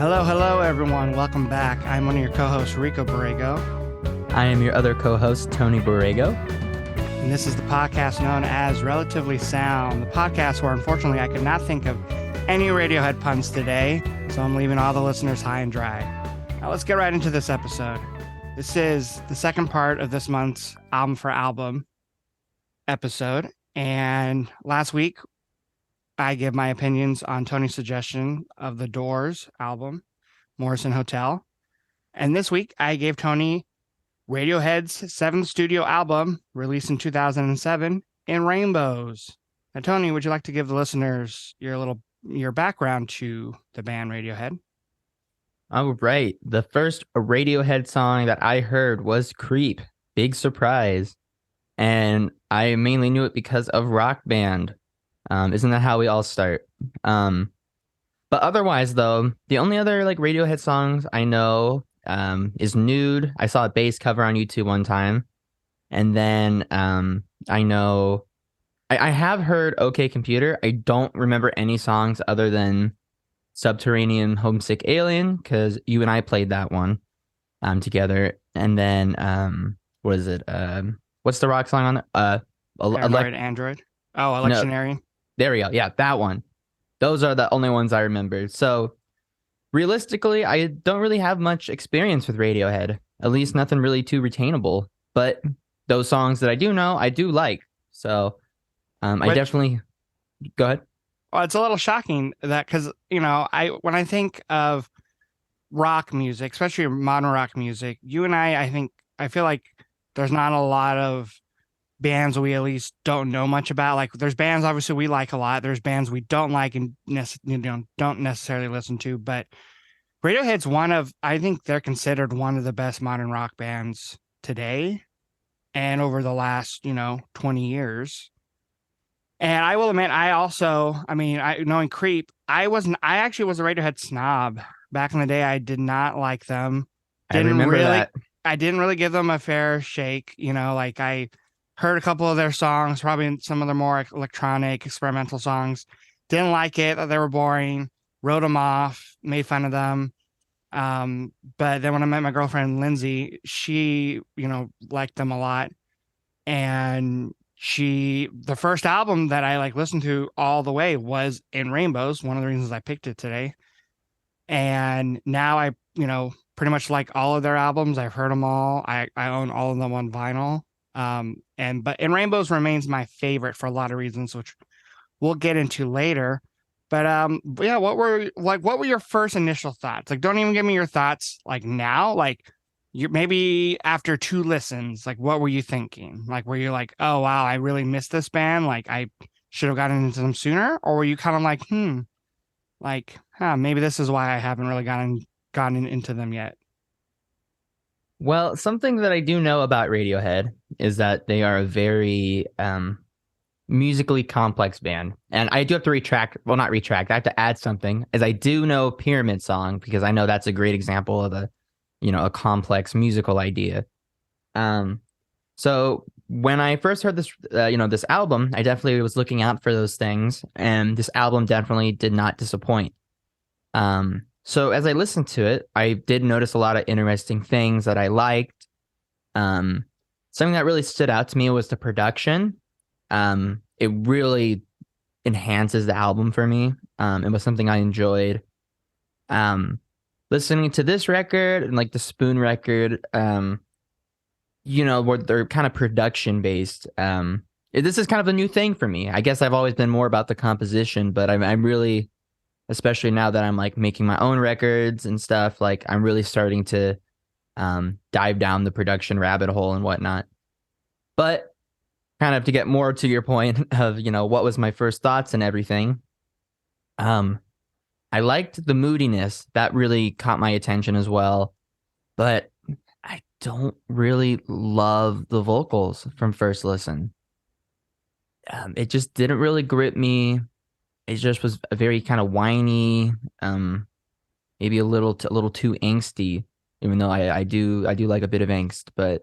Hello, everyone. Welcome back. I'm one of your co-hosts, Rico. I am your other co-host, Tony Borrego. And this is the podcast known as Relatively Sound, the podcast where, unfortunately, I could not think of any Radiohead puns today, so I'm leaving all the listeners high and dry. Now, let's get right into this episode. This is the second part of this month's album for album episode, and last week, I gave my opinions on Tony's suggestion of the Doors album, Morrison Hotel. And this week, I gave Tony Radiohead's seventh studio album, released in 2007, In Rainbows. Now, Tony, would you like to give the listeners your background to the band Radiohead? All right. The first Radiohead song that I heard was Creep. Big surprise. And I mainly knew it because of Rock Band. Isn't that how we all start? But otherwise, though, the only other Radiohead songs I know is Nude. I saw a bass cover on YouTube one time. And then I know I have heard OK Computer. I don't remember any songs other than Subterranean Homesick Alien, because you and I played that one together. And then what is it? What's the rock song on it? Android. Oh, Electionary. No, there we go. Yeah, that one. Those are the only ones I remembered. So realistically, I don't really have much experience with Radiohead. At least nothing really too retainable. But those songs that I do know, I do like. So I definitely... Go ahead. Well, it's a little shocking that, because, when I think of rock music, especially modern rock music, you and I feel like there's not a lot of bands we at least don't know much about. Like, there's bands obviously we like a lot. There's bands we don't like and don't necessarily listen to. But Radiohead's I think they're considered one of the best modern rock bands today and over the last 20 years. And I will admit, knowing Creep, I actually was a Radiohead snob back in the day. I did not like them. I remember that. I didn't really give them a fair shake. I heard a couple of their songs, probably some of their more electronic, experimental songs. Didn't like it, thought they were boring, wrote them off, made fun of them. But then when I met my girlfriend, Lindsay, she, liked them a lot. And the first album that I listened to all the way was In Rainbows, one of the reasons I picked it today. And now I, pretty much like all of their albums. I've heard them all. I own all of them on vinyl. But In Rainbows remains my favorite for a lot of reasons, which we'll get into later. But yeah, what were your first initial thoughts? Don't even give me your thoughts now. You maybe after two listens, what were you thinking? Were you like, oh wow, I really missed this band, I should have gotten into them sooner? Or were you kind of like, maybe this is why I haven't really gotten into them yet? Well, something that I do know about Radiohead is that they are a very musically complex band. And I do have to not retract, I have to add something, as I do know Pyramid Song, because I know that's a great example of a complex musical idea. So when I first heard this, this album, I definitely was looking out for those things, and this album definitely did not disappoint. So as I listened to it, I did notice a lot of interesting things that I liked. Something that really stood out to me was the production. It really enhances the album for me. It was something I enjoyed. Listening to this record and the Spoon record, where they're kind of production based. This is kind of a new thing for me. I guess I've always been more about the composition, but I'm really, especially now that I'm making my own records and stuff, I'm really starting to dive down the production rabbit hole and whatnot. But kind of to get more to your point of, what was my first thoughts and everything. I liked the moodiness. That really caught my attention as well. But I don't really love the vocals from first listen. It just didn't really grip me. It just was a very kind of whiny, maybe a little too angsty, even though I do like a bit of angst. But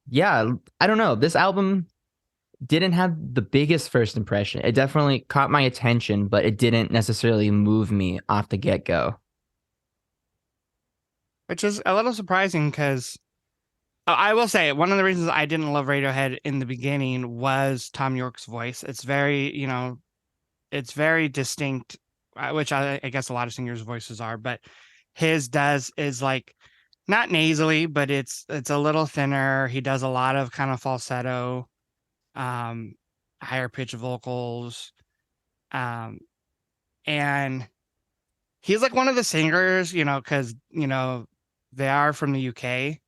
yeah, I don't know. This album, didn't have the biggest first impression. It definitely caught my attention, but it didn't necessarily move me off the get-go. which is a little surprising because I will say one of the reasons I didn't love Radiohead in the beginning was Tom York's voice. It's very, it's very distinct, which I guess a lot of singers' voices are, but his does is like not nasally, but it's a little thinner. He does a lot of kind of falsetto, um, higher pitch vocals, um, and he's like one of the singers, because they are from the UK.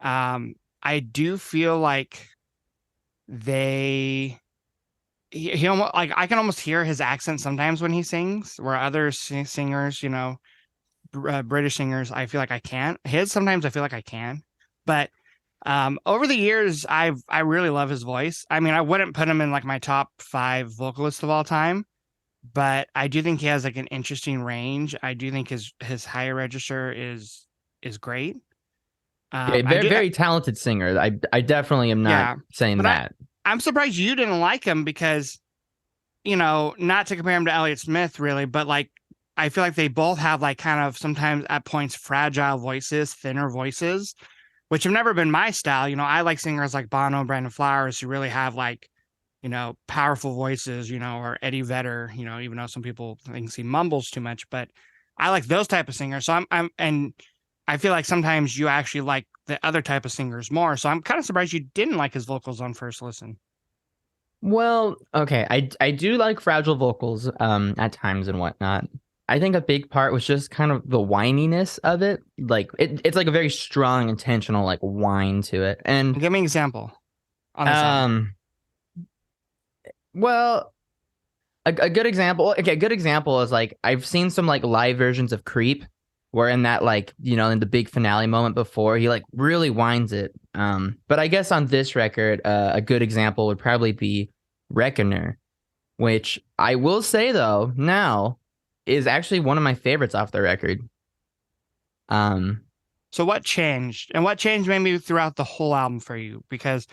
I do feel like they he almost like I can almost hear his accent sometimes when he sings, where other singers, British singers, I feel like I can't. His sometimes I feel like I can, but over the years, I really love his voice. I mean, I wouldn't put him in like my top 5 vocalists of all time, but I do think he has like an interesting range. I do think his higher register is great. Yeah, I very do, very talented singer. I definitely am not yeah, saying but that. I'm surprised you didn't like him because not to compare him to Elliott Smith really, but like I feel like they both have like kind of sometimes at points fragile voices, thinner voices, which have never been my style. I like singers like Bono, Brandon Flowers who really have like, powerful voices, or Eddie Vedder, even though some people think he mumbles too much, but I like those type of singers. So and I feel like sometimes you actually like the other type of singers more. So I'm kind of surprised you didn't like his vocals on first listen. Well, okay, I do like fragile vocals at times and whatnot. I think a big part was just kind of the whininess of it. Like it's like a very strong, intentional like whine to it. And Give me an example on this album. um, well, a good example. Okay, a good example is like I've seen some like live versions of Creep, where in that like in the big finale moment before he like really winds it. But I guess on this record, a good example would probably be Reckoner, which I will say though now is actually one of my favorites off the record. Um, So what changed? And what changed maybe throughout the whole album for you? Because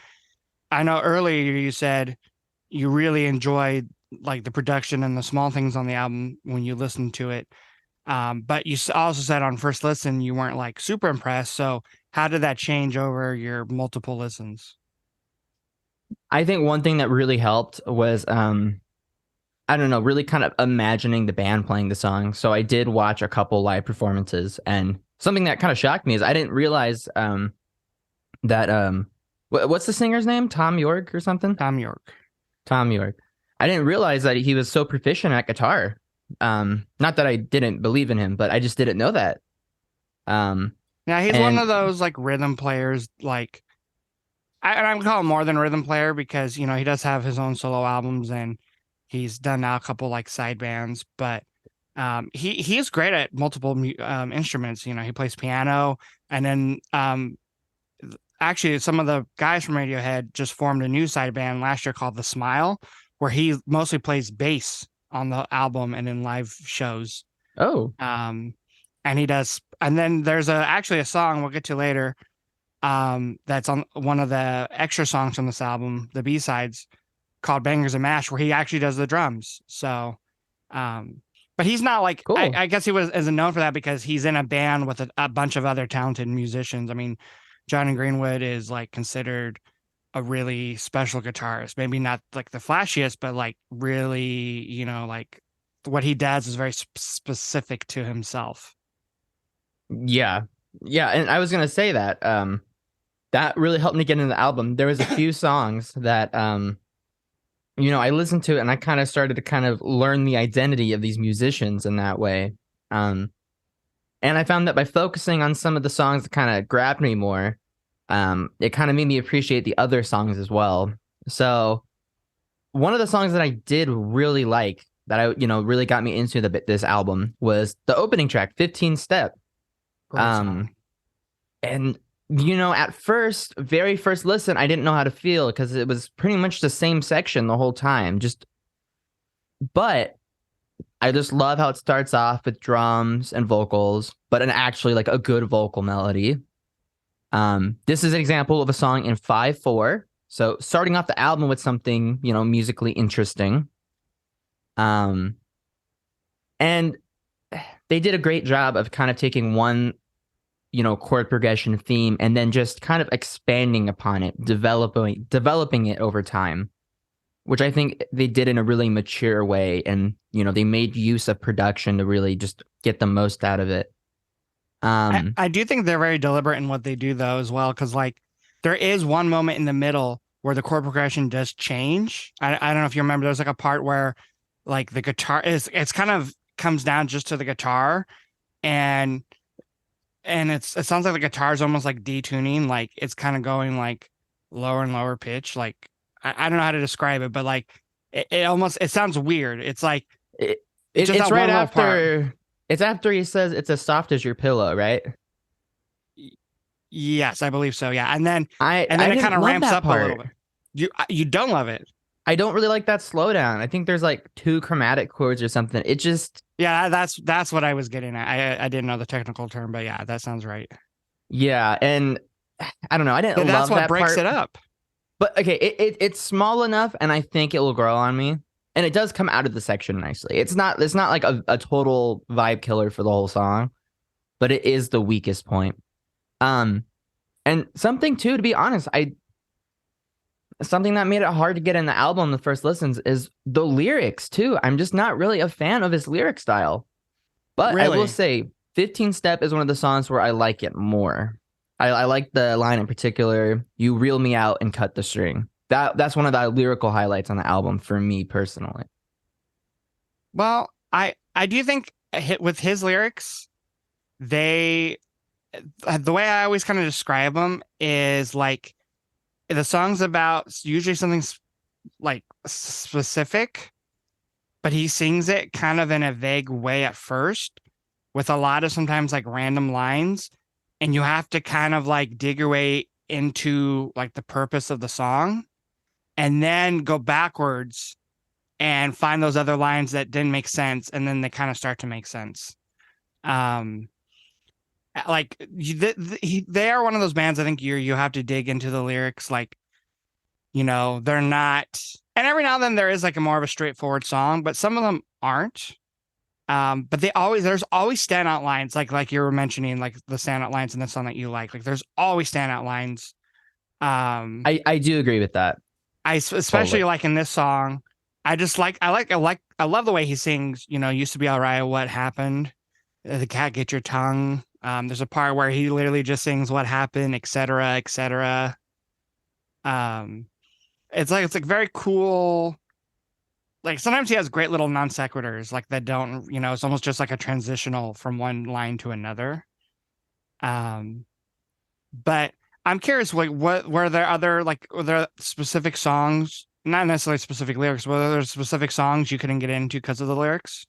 I know earlier you said you really enjoyed like the production and the small things on the album when you listened to it. But you also said on first listen you weren't like super impressed. So how did that change over your multiple listens? I think one thing that really helped was I don't know, really kind of imagining the band playing the song. So I did watch a couple live performances, and something that kind of shocked me is I didn't realize that what's the singer's name? Tom York or something? Tom York. Tom York. I didn't realize that he was so proficient at guitar. Not that I didn't believe in him, but I just didn't know that. Um, Yeah, he's one and of those like rhythm players. Like and I would call him more than rhythm player because he does have his own solo albums and he's done now a couple like side bands. But he is great at multiple instruments. He plays piano, and then actually some of the guys from Radiohead just formed a new side band last year called The Smile, where he mostly plays bass on the album and in live shows. oh, Um, and he does, and then there's actually a song we'll get to later. That's on one of the extra songs from this album, the B sides called Bangers and Mash, where he actually does the drums. So, but he's not like cool. I guess he isn't known for that because he's in a band with a bunch of other talented musicians. I mean, Johnny Greenwood is like considered a really special guitarist. Maybe not like the flashiest, but like really, like what he does is very specific to himself. Yeah. Yeah, and I was gonna say that that really helped me get into the album. There was a few songs that I listened to it and I kind of started to kind of learn the identity of these musicians in that way. Um, and I found that by focusing on some of the songs that kind of grabbed me more, it kind of made me appreciate the other songs as well. So one of the songs that I did really like that really got me into this album was the opening track, 15 Step. Great Um, song. and at first, very first listen, I didn't know how to feel because it was pretty much the same section the whole time. But I just love how it starts off with drums and vocals, but actually like a good vocal melody. This is an example of a song in 5/4. So starting off the album with something, musically interesting. Um, and they did a great job of kind of taking one, chord progression theme and then just kind of expanding upon it, developing it over time, which I think they did in a really mature way. And, they made use of production to really just get the most out of it. Um, I do think they're very deliberate in what they do though as well, because like there is one moment in the middle where the chord progression does change. I don't know if you remember. There's like a part where like the guitar is it's kind of comes down just to the guitar, and it sounds like the guitar is almost like detuning, like it's kind of going like lower and lower pitch. Like I don't know how to describe it, but like it almost it sounds weird. It's like it, it's just it's that right one little part. after, it's after he says it's as soft as your pillow, right? Yes, I believe so. Yeah, I and then I it kind didn't of love ramps that up a little part. bit. You don't love it. I don't really like that slowdown. I think there's like two chromatic chords or something. It just, Yeah, that's what I was getting at. I didn't know the technical term, but yeah, that sounds right. yeah, and I don't know. I didn't That's love what that breaks it part, up. but okay, it's small enough, and I think it will grow on me. And it does come out of the section nicely. It's not like a total vibe killer for the whole song, but it is the weakest point. Um, and something too, to be honest, I something that made it hard to get in the album the first listens is the lyrics too. I'm just not really a fan of his lyric style. But I will Really. say 15 Step is one of the songs where I like it more. I like the line in particular, you reel me out and cut the string. That's one of the lyrical highlights on the album for me personally. Well, I do think with his lyrics, they the way I always kind of describe them is like the song's about usually something like specific, but he sings it kind of in a vague way at first, with a lot of sometimes like random lines, and you have to kind of like dig your way into like the purpose of the song and then go backwards and find those other lines that didn't make sense, and then they kind of start to make sense. um like they are one of those bands I think you have to dig into the lyrics, like they're not, and every now and then there is like a more of a straightforward song, but some of them aren't. But there's always standout lines, like you were mentioning, like the standout lines in the song that you like there's always standout lines. um I do agree with that. especially Totally. like in this song, I love the way he sings, used to be all right, what happened, the cat get your tongue. There's a part where he literally just sings what happened, etc., etc. um it's like very cool. Like sometimes he has great little non sequiturs, like that don't, it's almost just like a transitional from one line to another. Um, but I'm curious, like, what were there other like were there specific songs, not necessarily specific lyrics, but were there specific songs you couldn't get into because of the lyrics?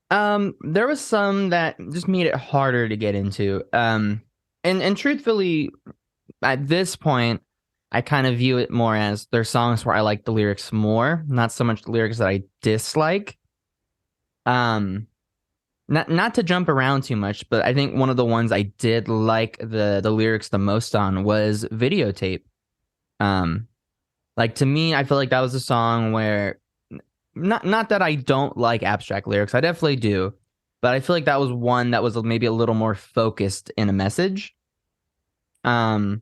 There was some that just made it harder to get into. And truthfully, at this point, I kind of view it more as there's songs where I like the lyrics more, not so much the lyrics that I dislike. Um, not to jump around too much, but I think one of the ones I did like the lyrics the most on was Videotape. Um, like to me, I feel like that was a song where not that I don't like abstract lyrics, I definitely do, but I feel like that was one that was maybe a little more focused in a message. Um,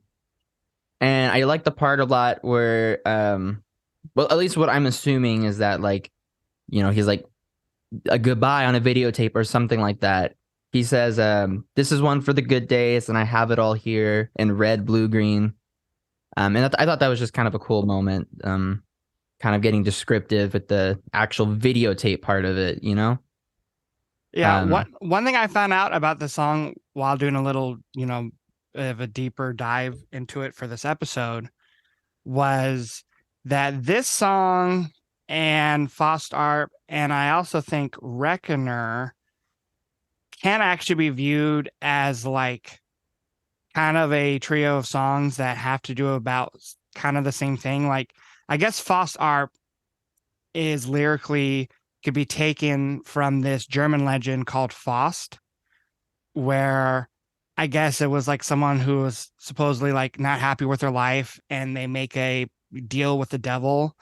and I like the part a lot where well, at least what I'm assuming is that like, he's like a goodbye on a videotape or something like that. He says, this is one for the good days, and I have it all here in red, blue, green. And I thought that was just kind of a cool moment. Kind of getting descriptive with the actual videotape part of it. Yeah, Um, one thing I found out about the song while doing a little, of a deeper dive into it for this episode was that this song and Faust Art, and I also think Reckoner, can actually be viewed as like kind of a trio of songs that have to do about kind of the same thing. Like, I guess Faust Art is lyrically could be taken from this German legend called Faust, where I guess it was like someone who was supposedly like not happy with their life, and they make a deal with the devil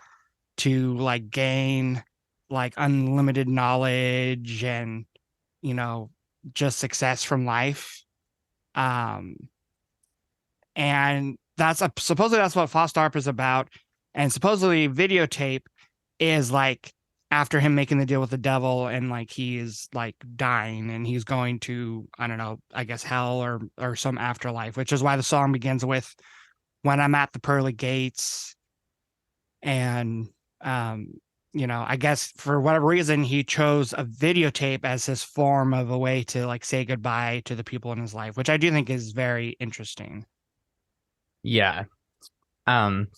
to like gain like unlimited knowledge and, you know, just success from life. Um, and that's supposedly that's what False Start is about. And supposedly videotape is like after him making the deal with the devil, and like he is like dying and he's going to, I don't know, I guess hell or some afterlife, which is why the song begins with when I'm at the pearly gates. And um I guess for whatever reason he chose a videotape as his form of a way to like say goodbye to the people in his life, which I do think is very interesting. Yeah. Um,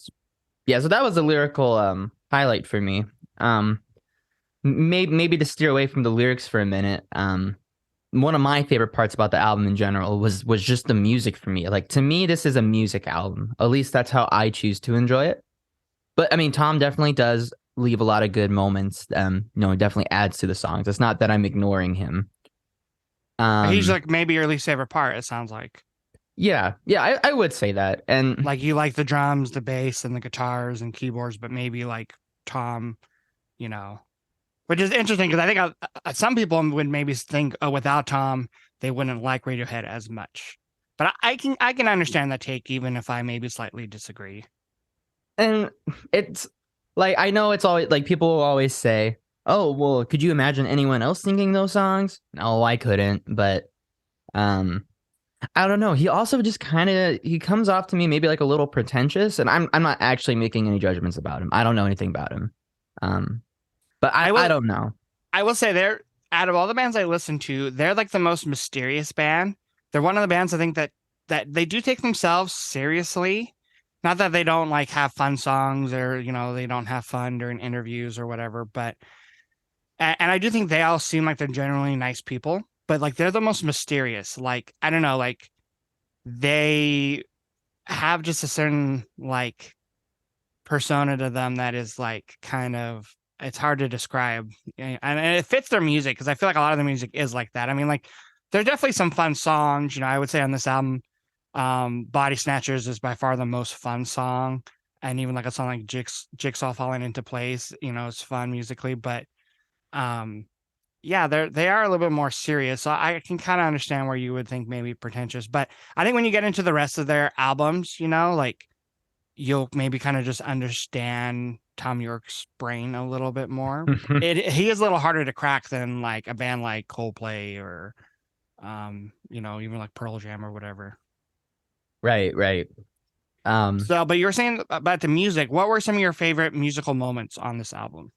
yeah, so that was a lyrical highlight for me. Um, maybe to steer away from the lyrics for a minute. One of my favorite parts about the album in general was just the music for me. Like to me, this is a music album. At least that's how I choose to enjoy it. But I mean, Tom definitely does leave a lot of good moments. He definitely adds to the songs. It's not that I'm ignoring him. He's Um, like maybe your least favorite part, it sounds like. yeah, I would say that. And Like you like the drums, the bass, and the guitars and keyboards, but maybe like Tom, you know, which is interesting because I think some people would maybe think, oh, without Tom, they wouldn't like Radiohead as much. But I can understand that take, even if I maybe slightly disagree. and it's like I know it's always like people will always say, "Oh, well, could you imagine anyone else singing those songs?" No, I couldn't, but um I don't know. He also just kind of he comes off to me maybe like a little pretentious, and I'm not actually making any judgments about him. I don't know anything about him. Um but I I will don't know. I will say they're out of all the bands I listen to, they're like the most mysterious band. They're one of the bands I think that they do take themselves seriously. Not that they don't like have fun songs or, they don't have fun during interviews or whatever, but and I do think they all seem like they're generally nice people, but like they're the most mysterious. Like, I don't know, like they have just a certain like persona to them that is like kind of, it's hard to describe. And it fits their music because I feel like a lot of the music is like that. I mean, like there's definitely some fun songs, I would say on this album. Body Snatchers is by far the most fun song. And even like a song like Jigsaw Falling Into Place, it's fun musically, but um yeah, they are a little bit more serious. So I can kind of understand where you would think maybe pretentious, but I think when you get into the rest of their albums, like you'll maybe kind of just understand Tom York's brain a little bit more. He is a little harder to crack than like a band like Coldplay or even like Pearl Jam or whatever. Right, right. Um So, but you were saying about the music. What were some of your favorite musical moments on this album?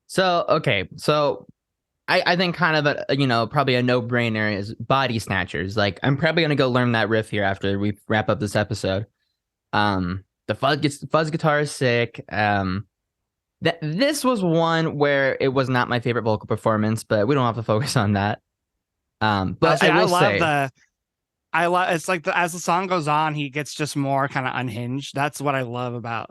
so okay. So I think kind of probably a no-brainer is Body Snatchers. Like I'm probably gonna go learn that riff here after we wrap up this episode. The fuzz guitar is sick. This was one where it was not my favorite vocal performance, but we don't have to focus on that. I'll But say I I will love say, the I love it's like as the song goes on, he gets just more kind of unhinged. That's what I love about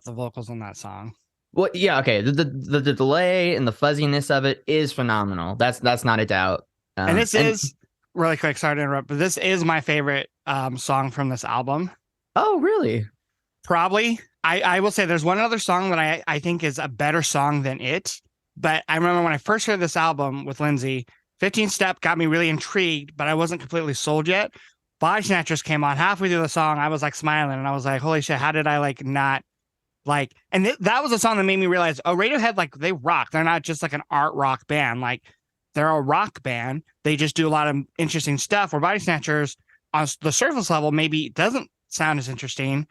the vocals on that song. well, yeah, okay, the delay and the fuzziness of it is phenomenal. That's not a doubt. And this And is really quick, sorry to interrupt, but this is my favorite song from this album. oh, really? Probably. I will say there's one other song that I think is a better song than it. But I remember when I first heard this album with Lindsay, 15 Step got me really intrigued, but I wasn't completely sold yet. Body Snatchers came on halfway through the song. I was like smiling and I was like, holy shit, how did I like not like, and that was a song that made me realize, oh, Radiohead, like they rock. They're not just like an art rock band. Like they're a rock band. They just do a lot of interesting stuff where Body Snatchers on the surface level maybe doesn't sound as interesting,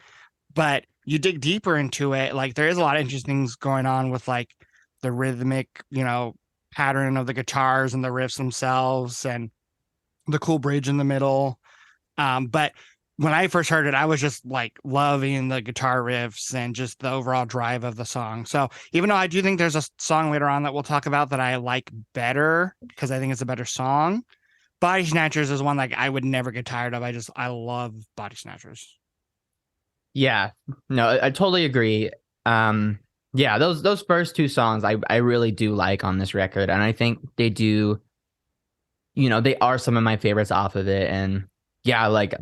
but you dig deeper into it, like there is a lot of interesting things going on with like the rhythmic, pattern of the guitars and the riffs themselves and the cool bridge in the middle. But when I first heard it, I was just like loving the guitar riffs and just the overall drive of the song. So even though I do think there's a song later on that we'll talk about that I like better because I think it's a better song, Body Snatchers is one like I would never get tired of. I love Body Snatchers. Yeah, no, I totally agree. Um, yeah, those first two songs I really do like on this record, and I think they do they are some of my favorites off of it. And yeah, like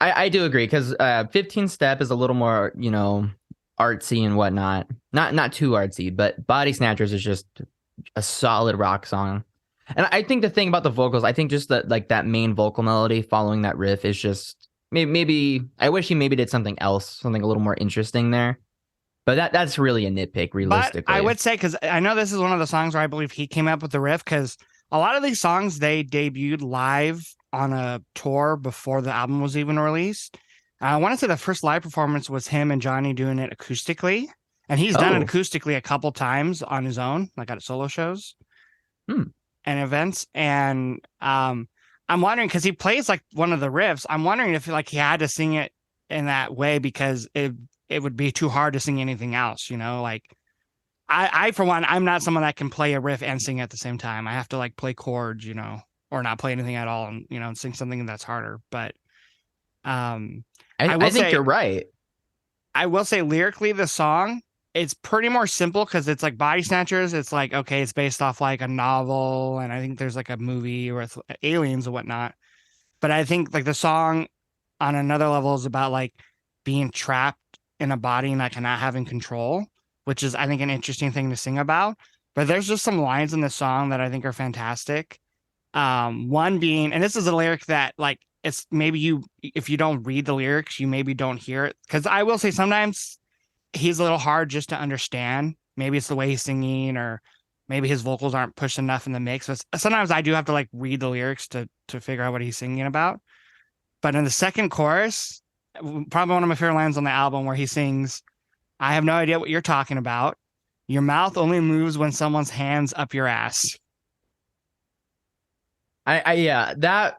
I do agree because 15 Step is a little more, artsy and whatnot. Not too artsy, but Body Snatchers is just a solid rock song. And I think the thing about the vocals, I think just that like that main vocal melody following that riff is just maybe I wish he maybe did something else, something a little more interesting there. But that's really a nitpick, But I realistically. would say, because I know this is one of the songs where I believe he came up with the riff, because a lot of these songs they debuted live on a tour before the album was even released. I want to say the first live performance was him and Johnny doing it acoustically, and he's done it Oh, acoustically a couple times on his own, like at solo shows hmm. and events. And I'm wondering, because he plays like one of the riffs, I'm wondering if like he had to sing it in that way because it would be too hard to sing anything else, like. I for one, I'm not someone that can play a riff and sing at the same time. I have to like play chords, or not play anything at all, and sing something that's harder. But um, I I will think say, you're right. lyrically, the song it's pretty more simple because it's like Body Snatchers. It's like okay, it's based off like a novel, and I think there's like a movie with aliens and whatnot. But I think like the song on another level is about like being trapped in a body and like not having control, which is I think an interesting thing to sing about. But there's just some lines in the song that I think are fantastic. One being, and this is a lyric that like it's maybe you if you don't read the lyrics, you maybe don't hear it. Because I will say sometimes he's a little hard just to understand. Maybe it's the way he's singing, or maybe his vocals aren't pushed enough in the mix. But sometimes I do have to like read the lyrics to figure out what he's singing about. But in the second chorus, probably one of my favorite lines on the album where he sings, I have no idea what you're talking about. Your mouth only moves when someone's hands up your ass. Yeah, that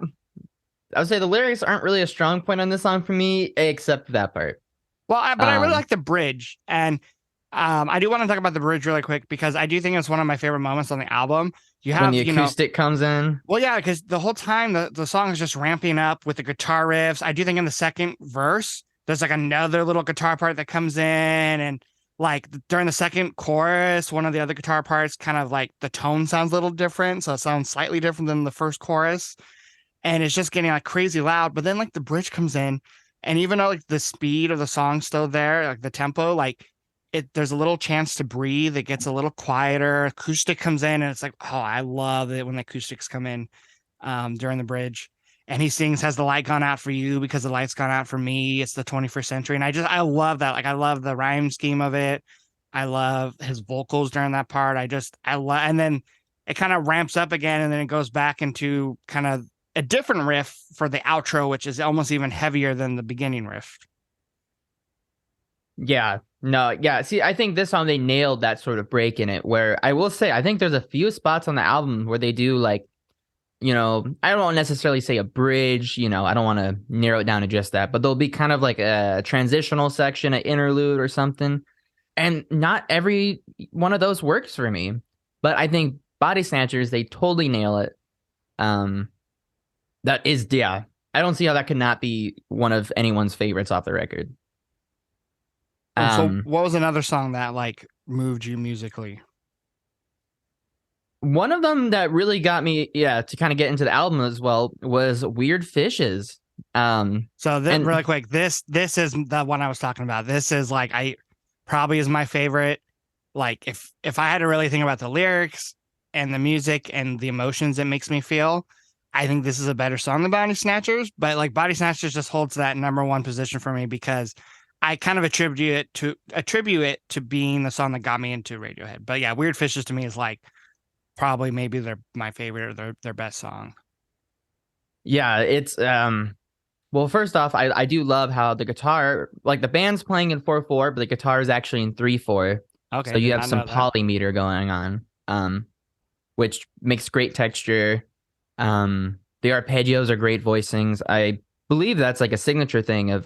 I would say the lyrics aren't really a strong point on this song for me, except that part. Well, but I really Um, like the bridge. And I do want to talk about the bridge really quick because I do think it's one of my favorite moments on the album. You when the have, acoustic comes in, well, yeah, because the whole time the song is just ramping up with the guitar riffs. I do think in the second verse, there's like another little guitar part that comes in, and like during the second chorus, one of the other guitar parts kind of like the tone sounds a little different, so it sounds slightly different than the first chorus, and it's just getting like crazy loud. But then like the bridge comes in, and even though like the speed of the song's still there, like the tempo, like there's a little chance to breathe. It gets a little quieter. Acoustic comes in, and it's like, oh, I love it when the acoustics come in during the bridge. And he sings, "Has the light gone out for you? Because the light's gone out for me. It's the 21st century." And I love that. Like, I love the rhyme scheme of it. I love his vocals during that part. I love, and then it kind of ramps up again, and then it goes back into kind of a different riff for the outro, which is almost even heavier than the beginning riff. yeah, no, yeah. See, I think this song they nailed that sort of break in it. Where I will say, I think there's a few spots on the album where they do like, I don't necessarily say a bridge. I don't want to narrow it down to just that, but there'll be kind of like a transitional section, an interlude or something. And not every one of those works for me. But I think Body Snatchers, they totally nail it. Um, that is, yeah. I don't see how that could not be one of anyone's favorites off the record. And so, Um, what was another song that like moved you musically? One of them that really got me, yeah, to kind of get into the album as well was Weird Fishes. So really And quick, this is the one I was talking about. This is like I probably is my favorite. Like if I had to really think about the lyrics and the music and the emotions it makes me feel, I think this is a better song than Body Snatchers. But like Body Snatchers just holds that number one position for me because I kind of attribute it to being the song that got me into Radiohead. But yeah, Weird Fishes to me is like probably maybe my favorite or their best song. yeah, it's well, first off, I do love how the guitar, like the band's playing in 4/4, but the guitar is actually in 3/4. So Okay, you did have not some know that. polymeter going on, which makes great texture. The arpeggios are great voicings. I believe that's like a signature thing of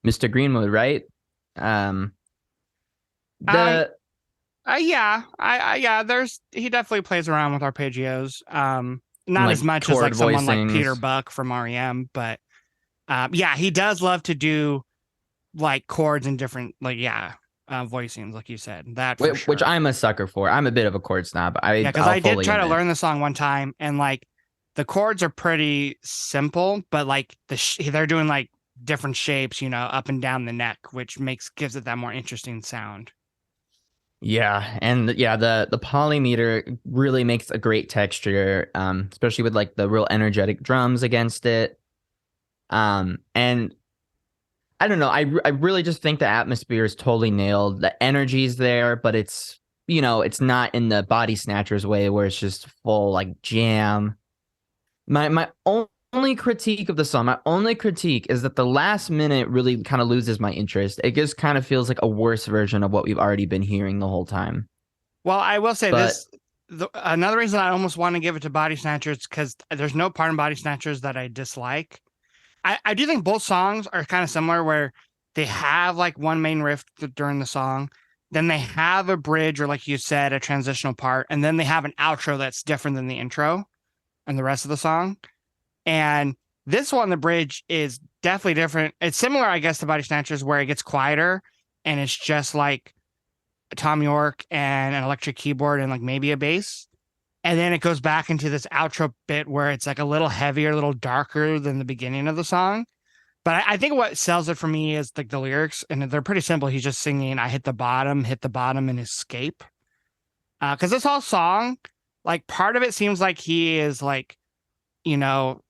Mr. Greenwood, right? Um, Um, the yeah, yeah. There's he definitely plays around with arpeggios. Not as like much as chord like someone like Peter voicings. Buck from REM, but yeah, he does love to do like chords and different like yeah. voicings, like you said, that for which sure. I'm a sucker for. I'm a bit of a chord snob. Yeah, because I'll I did fully try to admit. learn the song one time, and like the chords are pretty simple, but like they're doing like different shapes, up and down the neck, which gives it that more interesting sound. Yeah, and yeah, the polymeter really makes a great texture, especially with like the real energetic drums against it. And I don't know, I really just think the atmosphere is totally nailed. The energy's there, but it's not in the Body Snatchers way where it's just full like jam. My only critique of the song, my only critique is that the last minute really kind of loses my interest. It just kind of feels like a worse version of what we've already been hearing the whole time. Well, I will say But this. Another reason I almost want to give it to Body Snatchers because there's no part in Body Snatchers that I dislike. I do think both songs are kind of similar where they have like one main riff during the song, then they have a bridge or like you said, a transitional part, and then they have an outro that's different than the intro and the rest of the song. And this one, the bridge is definitely different. It's similar, I guess, to Body Snatchers where it gets quieter and it's just like Tom York and an electric keyboard and like maybe a bass. And then it goes back into this outro bit where it's like a little heavier, a little darker than the beginning of the song. But I think what sells it for me is like the lyrics, and they're pretty simple. He's just singing, I hit the bottom, and escape. Because this whole song, like part of it seems like he is like, you know,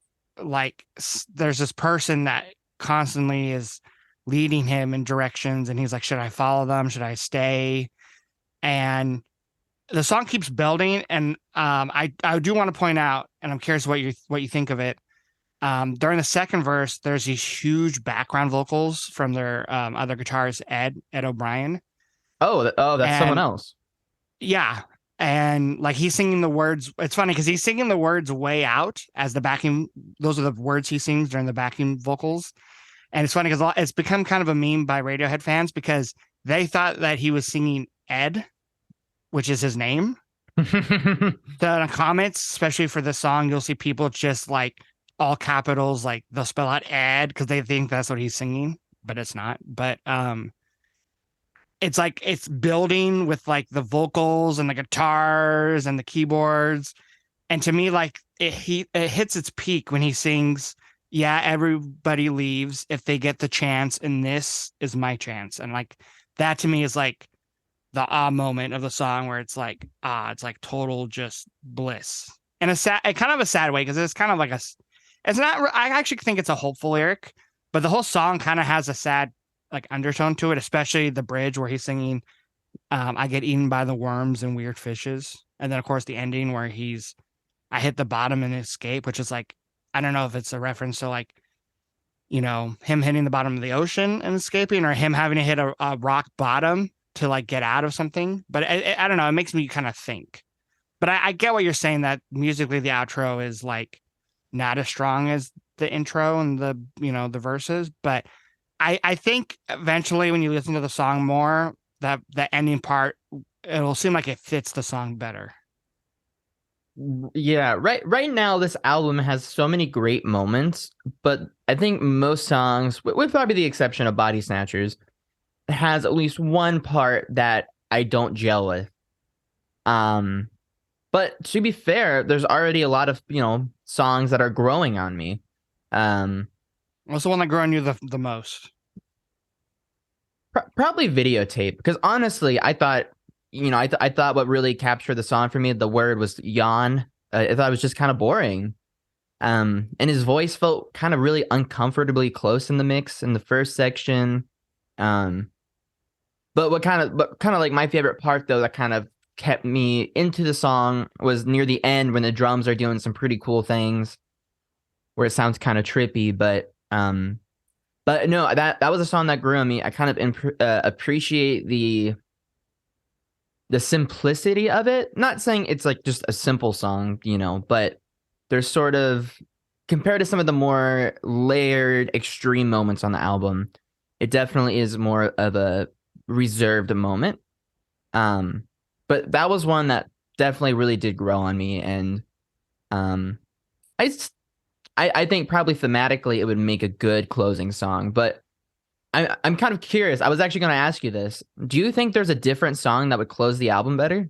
like there's this person that constantly is leading him in directions, and he's like, should I follow them? Should I stay? And the song keeps building, and I do want to point out, and I'm curious what you think of it. During the second verse, there's these huge background vocals from their other guitarist, Ed O'Brien, oh, that's someone and else. yeah, and like he's singing the words. It's funny because he's singing the words way out as the backing. Those are the words he sings during the backing vocals, and it's funny because it's become kind of a meme by Radiohead fans because they thought that he was singing Ed, which is his name. So in the comments, especially for this song, you'll see people just like all capitals, like they'll spell out Ed because they think that's what he's singing, but it's not. But it's like it's building with like the vocals and the guitars and the keyboards. And to me, like it hits its peak when he sings, yeah, everybody leaves if they get the chance, and this is my chance. And like that to me is like the moment of the song where it's like it's like total just bliss and kind of a sad way because it's kind of like it's not. I actually think it's a hopeful lyric, but the whole song kind of has a sad like undertone to it, especially the bridge where he's singing, "I get eaten by the worms and weird fishes," and then of course the ending where I hit the bottom and escape, which is like I don't know if it's a reference to like him hitting the bottom of the ocean and escaping, or him having to hit a rock bottom to like get out of something. But I don't know. It makes me kind of think. But I get what you're saying that musically the outro is like not as strong as the intro and the verses. But I think eventually when you listen to the song more, that the ending part it'll seem like it fits the song better. Yeah, right now this album has so many great moments, but I think most songs, with probably the exception of Body Snatchers, has at least one part that I don't gel with. Um, but to be fair, there's already a lot of, songs that are growing on me. Um, What's the one that grew on you the most? Probably Videotape, because honestly, I thought, I thought what really captured the song for me, the word was yawn. I thought it was just kind of boring. And his voice felt kind of really uncomfortably close in the mix in the first section. Um, but kind of like my favorite part though that kind of kept me into the song was near the end when the drums are doing some pretty cool things where it sounds kind of trippy, but no, that was a song that grew on me. I kind of appreciate the simplicity of it. Not saying it's like just a simple song, but there's sort of compared to some of the more layered extreme moments on the album, it definitely is more of a reserved moment. Um, but that was one that definitely really did grow on me, and um, I I think probably thematically it would make a good closing song, but I'm kind of curious. I was actually going to ask you this. Do you think there's a different song that would close the album better?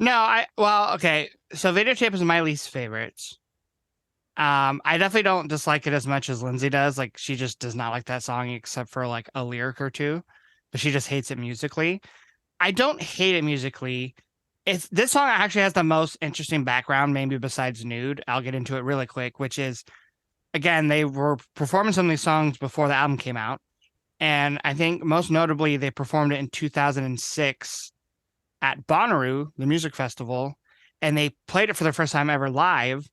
No, well, okay. So Videotape is my least favorite. I definitely don't dislike it as much as Lindsay does. Like she just does not like that song except for like a lyric or two, but she just hates it musically. I don't hate it musically. It's this song actually has the most interesting background, maybe besides Nude. I'll get into it really quick, which is again, they were performing some of these songs before the album came out. And I think most notably, they performed it in 2006 at Bonnaroo, the music festival, and they played it for the first time ever live.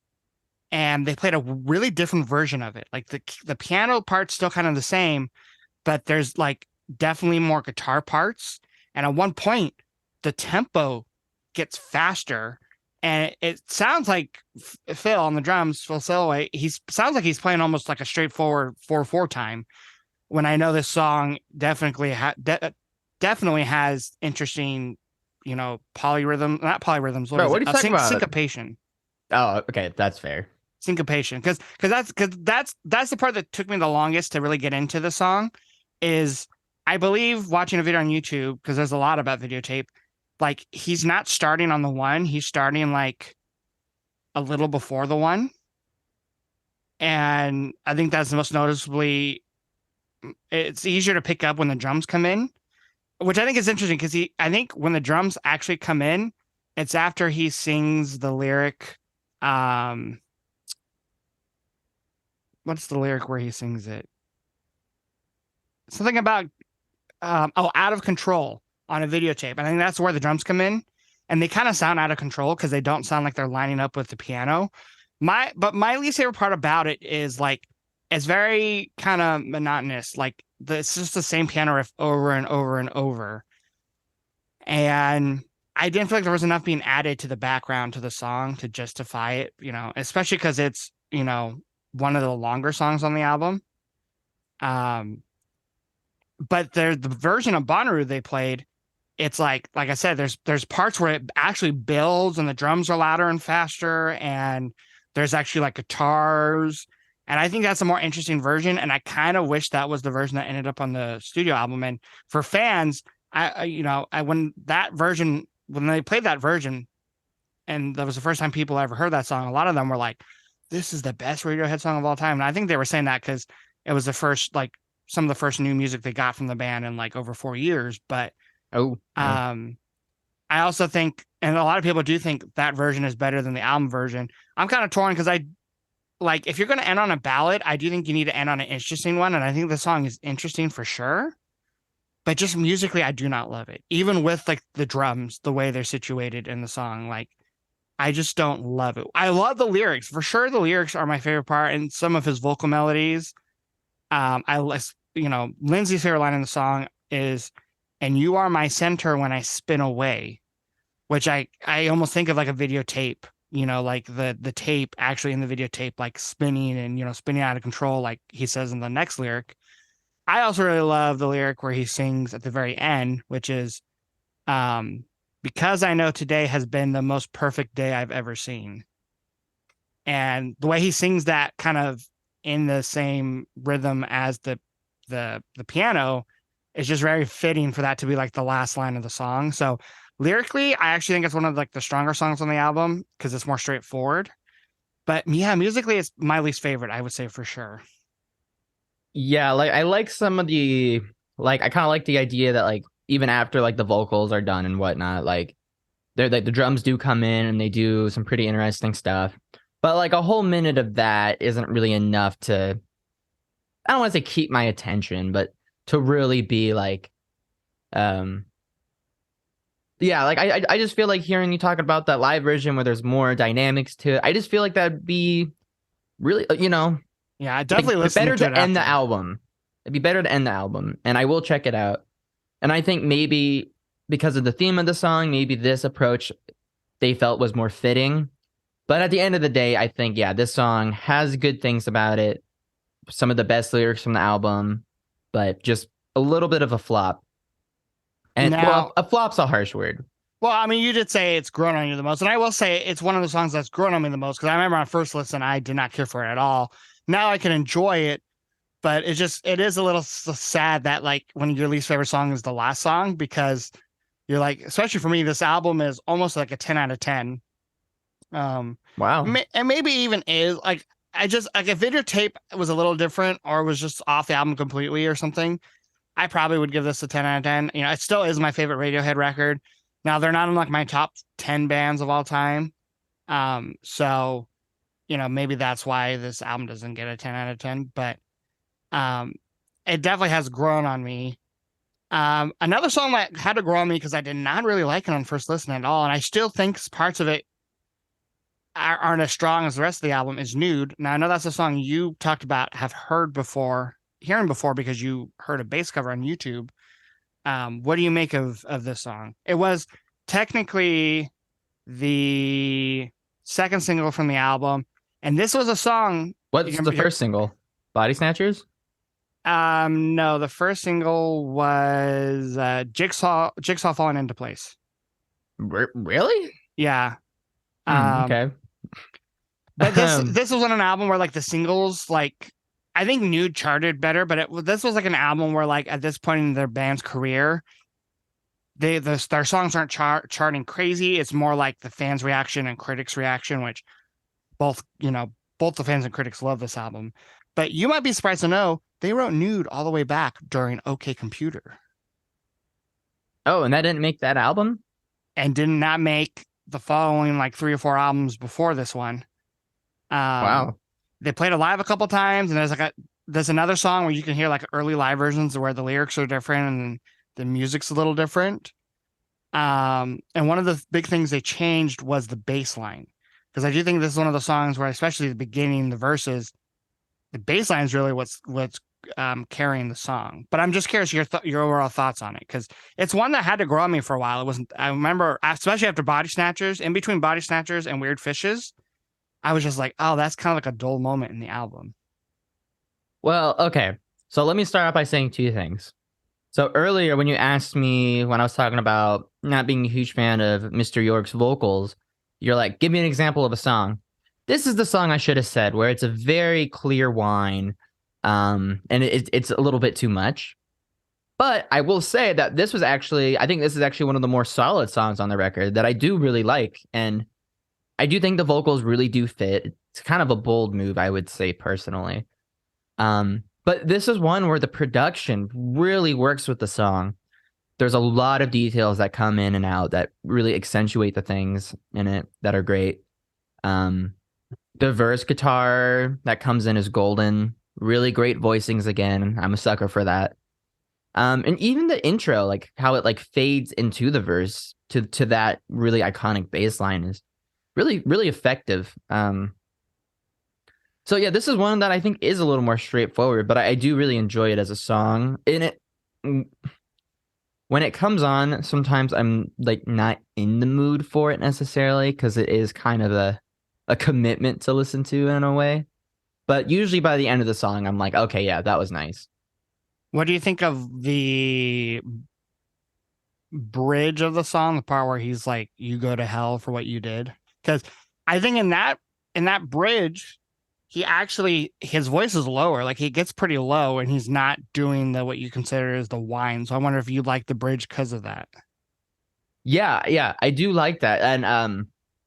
And they played a really different version of it. Like the piano part's still kind of the same, but there's like definitely more guitar parts. And at one point, the tempo gets faster, and it sounds like Phil on the drums, Phil Selway. He sounds like he's playing almost like a straightforward 4/4 time. When I know this song definitely has interesting, not polyrhythms. What Bro, is what it? are you talking about? Syncopation. Oh, okay, that's fair. Syncopation, because that's the part that took me the longest to really get into the song. Is I believe watching a video on YouTube because there's a lot about Videotape. Like he's not starting on the one, he's starting like a little before the one, and I think that's the most noticeably. It's easier to pick up when the drums come in, which I think is interesting because I think when the drums actually come in, it's after he sings the lyric. Um, what's the lyric where he sings it? Something about out of control on a videotape. I think that's where the drums come in, and they kind of sound out of control because they don't sound like they're lining up with the piano. My least favorite part about it is like it's very kind of monotonous. Like it's just the same piano riff over and over and over, and I didn't feel like there was enough being added to the background to the song to justify it. Especially because it's one of the longer songs on the album. Um, but the version of Bonnaroo they played, it's like I said, there's parts where it actually builds and the drums are louder and faster, and there's actually like guitars. And I think that's a more interesting version. And I kind of wish that was the version that ended up on the studio album. And for fans, when they played that version, and that was the first time people ever heard that song, a lot of them were like, "This is the best Radiohead song of all time." And I think they were saying that because it was the first like some of the first new music they got from the band in like over 4 years. But Oh, oh. I also think, and a lot of people do think that version is better than the album version. I'm kind of torn because I like if you're going to end on a ballad, I do think you need to end on an interesting one, and I think the song is interesting for sure. But just musically, I do not love it, even with like the drums, the way they're situated in the song. Like I just don't love it. I love the lyrics for sure. The lyrics are my favorite part, and some of his vocal melodies. Lindsay's favorite line in the song is, "And you are my center when I spin away," which I almost think of like a videotape, like the tape actually in the videotape, like spinning and, spinning out of control, like he says in the next lyric. I also really love the lyric where he sings at the very end, which is, because I know today has been the most perfect day I've ever seen. And the way he sings that kind of in the same rhythm as the piano is just very fitting for that to be like the last line of the song. So lyrically, I actually think it's one of like the stronger songs on the album because it's more straightforward. But yeah, musically, it's my least favorite, I would say for sure. Yeah, like I like some of the like I kind of like the idea that like even after like the vocals are done and whatnot, like they're like the drums do come in and they do some pretty interesting stuff. But like a whole minute of that isn't really enough to I don't want to say keep my attention, but to really be like um yeah, like I just feel like hearing you talking about that live version where there's more dynamics to it. I just feel like that'd be really Yeah, I like definitely listening better to it to end the after. album. It'd be better to end the album, and I will check it out. And I think maybe because of the theme of the song, maybe this approach they felt was more fitting. But at the end of the day, I think, yeah, this song has good things about it. Some of the best lyrics from the album, but just a little bit of a flop. And well, Now, a flop's a harsh word. well, I mean, you did say it's grown on you the most, and I will say it's one of the songs that's grown on me the most because I remember on first listen, I did not care for it at all. Now I can enjoy it, but it is a little sad that like when your least favorite song is the last song because you're like, especially for me, this album is almost like a 10 out of 10. Wow. And maybe even is like, I just like if videotape was a little different or was just off the album completely or something, I probably would give this a 10 out of 10. You know, it still is my favorite Radiohead record. Now they're not in like my top 10 bands of all time. So, you know, maybe that's why this album doesn't get a 10 out of 10, but um it definitely has grown on me. Another song that had to grow on me because I did not really like it on first listen at all, and I still think parts of it aren't as strong as the rest of the album is Nude. Now I know that's a song you talked about, have heard before, hearing before because you heard a bass cover on YouTube. What do you make of this song? It was technically the second single from the album, and this was a song. What's the first single? Body Snatchers? No, the first single was Jigsaw Falling Into Place. Really? Yeah. Okay. But this was on an album where like the singles, like I think Nude charted better, but this was like an album where like at this point in their band's career, their songs aren't charting crazy. It's more like the fans' reaction and critics' reaction, which both, you know, both the fans and critics love this album. But you might be surprised to know they wrote Nude all the way back during OK Computer. Oh, and that didn't make that album? And did not make the following like 3 or 4 albums before this one. Wow. They played it live a couple times, and there's another song where you can hear like early live versions where the lyrics are different and the music's a little different. And one of the big things they changed was the bass line. Because I do think this is one of the songs where, especially the beginning, the verses, the bass line is really what's carrying the song. But I'm just curious your overall thoughts on it, because it's one that had to grow on me for a while. It wasn't. I remember, especially after Body Snatchers, in between Body Snatchers and Weird Fishes, I was just like, oh, that's kind of like a dull moment in the album. Well, okay. So let me start off by saying two things. So earlier, when you asked me when I was talking about not being a huge fan of Mr. York's vocals, you're like, give me an example of a song. This is the song I should have said, where it's a very clear whine, and it's a little bit too much. But I will say that I think this is actually one of the more solid songs on the record that I do really like. And I do think the vocals really do fit. It's kind of a bold move, I would say, personally. But this is one where the production really works with the song. There's a lot of details that come in and out that really accentuate the things in it that are great. The verse guitar that comes in is golden. Really great voicings again. I'm a sucker for that. And even the intro, like how it like fades into the verse to that really iconic bass line is really, really effective. So yeah, this is one that I think is a little more straightforward, but I do really enjoy it as a song. When it comes on, sometimes I'm like not in the mood for it necessarily because it is kind of a commitment to listen to in a way. But usually by the end of the song, I'm like, okay, yeah, that was nice. What do you think of the bridge of the song, the part where he's like, "You go to hell for what you did"? Because I think in that bridge, his voice is lower, like he gets pretty low, and he's not doing what you consider as the whine. So I wonder if you like the bridge because of that. Yeah, I do like that. And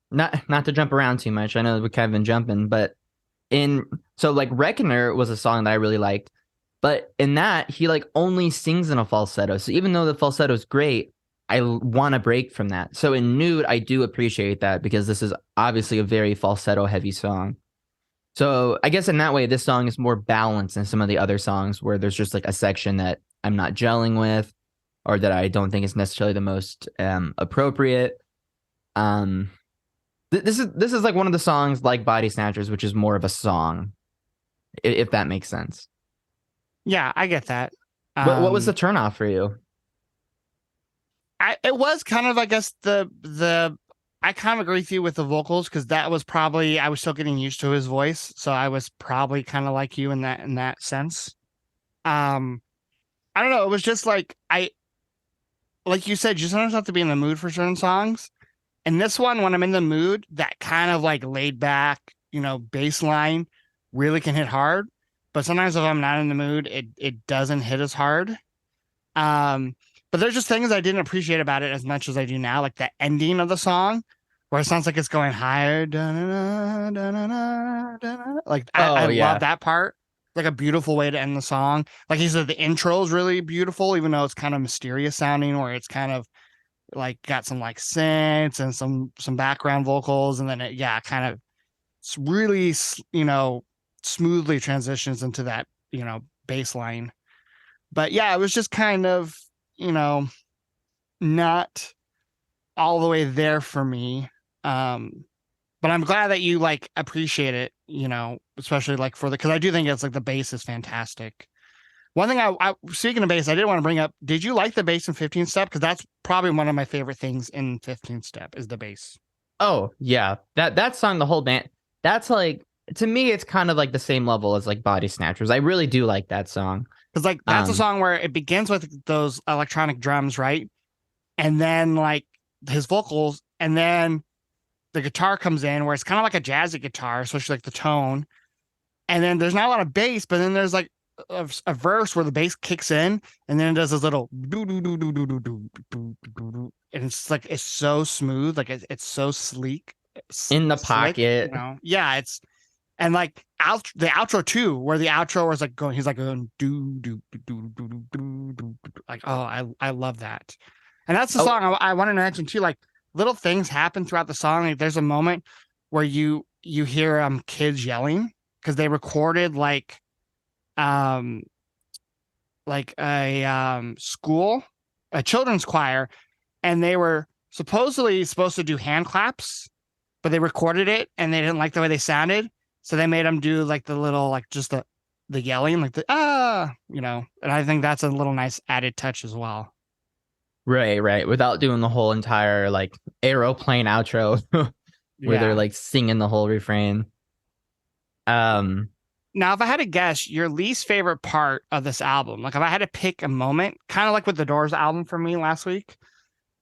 not to jump around too much. I know we kind of been jumping, but like Reckoner was a song that I really liked. But in that, he like only sings in a falsetto. So even though the falsetto is great, I want to break from that. So in Nude, I do appreciate that because this is obviously a very falsetto heavy song. So I guess in that way, this song is more balanced than some of the other songs where there's just like a section that I'm not gelling with or that I don't think is necessarily the most appropriate. This is like one of the songs like Body Snatchers, which is more of a song, if that makes sense. Yeah, I get that. What was the turnoff for you? It was kind of, I guess, I kind of agree with you with the vocals because that was probably I was still getting used to his voice, so I was probably kind of like you in that sense. I don't know. It was just like like you said, you sometimes have to be in the mood for certain songs. And this one, when I'm in the mood, that kind of like laid back, you know, bass line really can hit hard. but sometimes if I'm not in the mood, it doesn't hit as hard. Um, but there's just things I didn't appreciate about it as much as I do now, like the ending of the song, where it sounds like it's going higher. Da-na-na, da-na-na, da-na-na. Like I Oh love yeah. that part. Like a beautiful way to end the song. Like he said, the intro is really beautiful, even though it's kind of mysterious sounding, where it's kind of like got some like synths and some background vocals, and then it yeah, kind of it's really smoothly transitions into that bass line. But yeah, it was just kind of you know not all the way there for me. Um, but I'm glad that you like appreciate it, especially like for the because I do think it's like the bass is fantastic. One thing I speaking of bass, I did want to bring up. Did you like the bass in 15 Step? Because that's probably one of my favorite things in 15 Step is the bass. Oh yeah. That song, the whole band. That's like to me, it's kind of like the same level as like Body Snatchers. I really do like that song. Because like that's a Um. song where it begins with those electronic drums, right? And then like his vocals, and then the guitar comes in where it's kind of like a jazzy guitar, especially like the tone. And then there's not a lot of bass, but then there's like a verse where the bass kicks in, and then it does this little do do do do do do do do do do, and it's like it's so smooth, like it's so sleek, In the slick, pocket. Yeah, it's and like the outro too, where the outro was like going, he's like going do do do do do do do, like oh I love that, and that's the Oh, song I wanted to mention too. Like little things happen throughout the song. Like there's a moment where you hear kids yelling because they recorded um like a school, a children's choir, and they were supposedly supposed to do hand claps, but they recorded it and they didn't like the way they sounded, so they made them do like the little like just the yelling, like the and I think that's a little nice added touch as well. right, right. Without doing the whole entire like aeroplane outro where they're Yeah. like singing the whole refrain. Um. Now, if I had to guess your least favorite part of this album, like if I had to pick a moment, kind of like with the Doors album for me last week,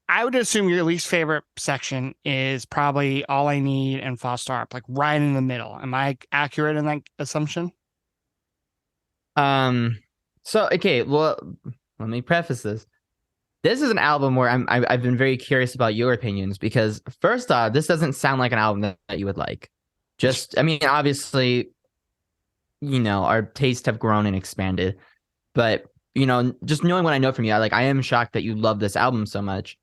I would assume your least favorite section is probably All I Need and False Start, like right in the middle. Am I accurate in that assumption? Um. So okay. Well, let me preface this. This is an album where I've been very curious about your opinions because first off, this doesn't sound like an album that you would like. Just, I mean, obviously, our tastes have grown and expanded, but just knowing what I know from you, I am shocked that you love this album so much.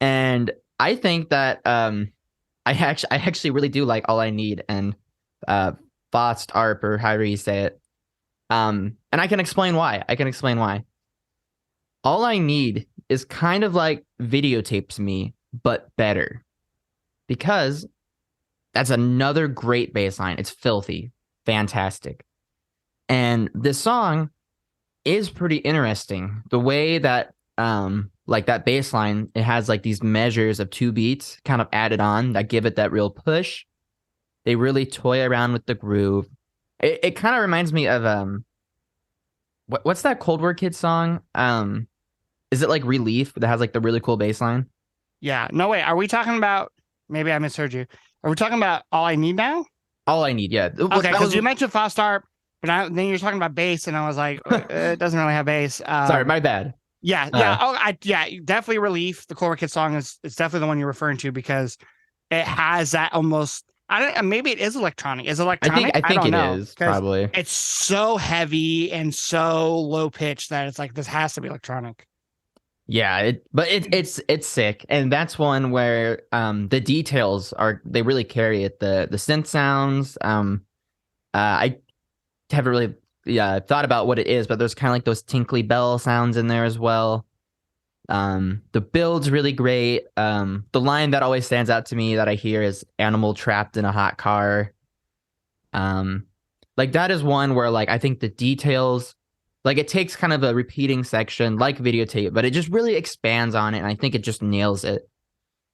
And I think that I actually really do like All I Need and Fost Arp or however you say it. And I can explain why. All I Need is kind of like videotapes me, but better. Because that's another great bass line. It's filthy, fantastic. And this song is pretty interesting. The way that like that bass line, it has like these measures of two beats kind of added on that give it that real push. They really toy around with the groove. It kind of reminds me of what's that Cold War Kid song? Is it like Relief that has like the really cool bass line? Yeah. No, wait. Are we talking about? Maybe I misheard you. Are we talking about All I Need Now? All I Need, yeah. Okay, That because was you mentioned False Start, but then you're talking about bass, and I was like, it doesn't really have bass. sorry, my bad. Yeah, yeah. Oh, yeah. Definitely Relief. The Core Kid song is definitely the one you're referring to because it has that almost. I don't. Maybe it is electronic. Is it I think electronic? I I think don't it know is because probably. it's so heavy and so low pitched that it's like this has to be electronic. Yeah, it's sick, and that's one where the details they really carry it. The synth sounds. I haven't really thought about what it is, but there's kind of like those tinkly bell sounds in there as well. The build's really great. The line that always stands out to me that I hear is "animal trapped in a hot car." Um, like that is one where like I think the details, like it takes kind of a repeating section like videotape, but it just really expands on it, and I think it just nails it.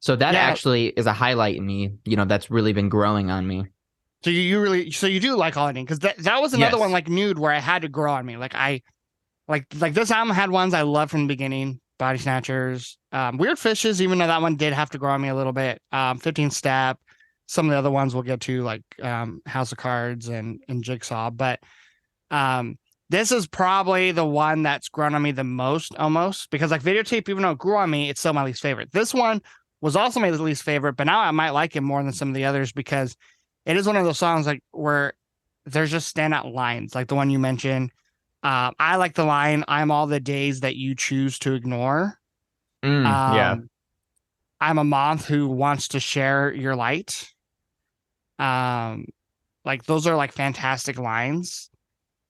So that Yeah. actually is a highlight in me, that's really been growing on me. So you really so you do like Holiday because that was another one Yes. like Nude where I had to grow on me. Like I like this album had ones I loved from the beginning. Body Snatchers, Weird Fishes, even though that one did have to grow on me a little bit. 15 Step, some of the other ones we'll get to like House of Cards and Jigsaw. But Um, this is probably the one that's grown on me the most, almost because like Videotape, even though it grew on me, it's still my least favorite. This one was also my least favorite, but now I might like it more than some of the others because it is one of those songs like where there's just standout lines, like the one you mentioned. I like the line, "I'm all the days that you choose to ignore." Yeah. Um, I'm a moth who wants to share your light. Um, like those are like fantastic lines.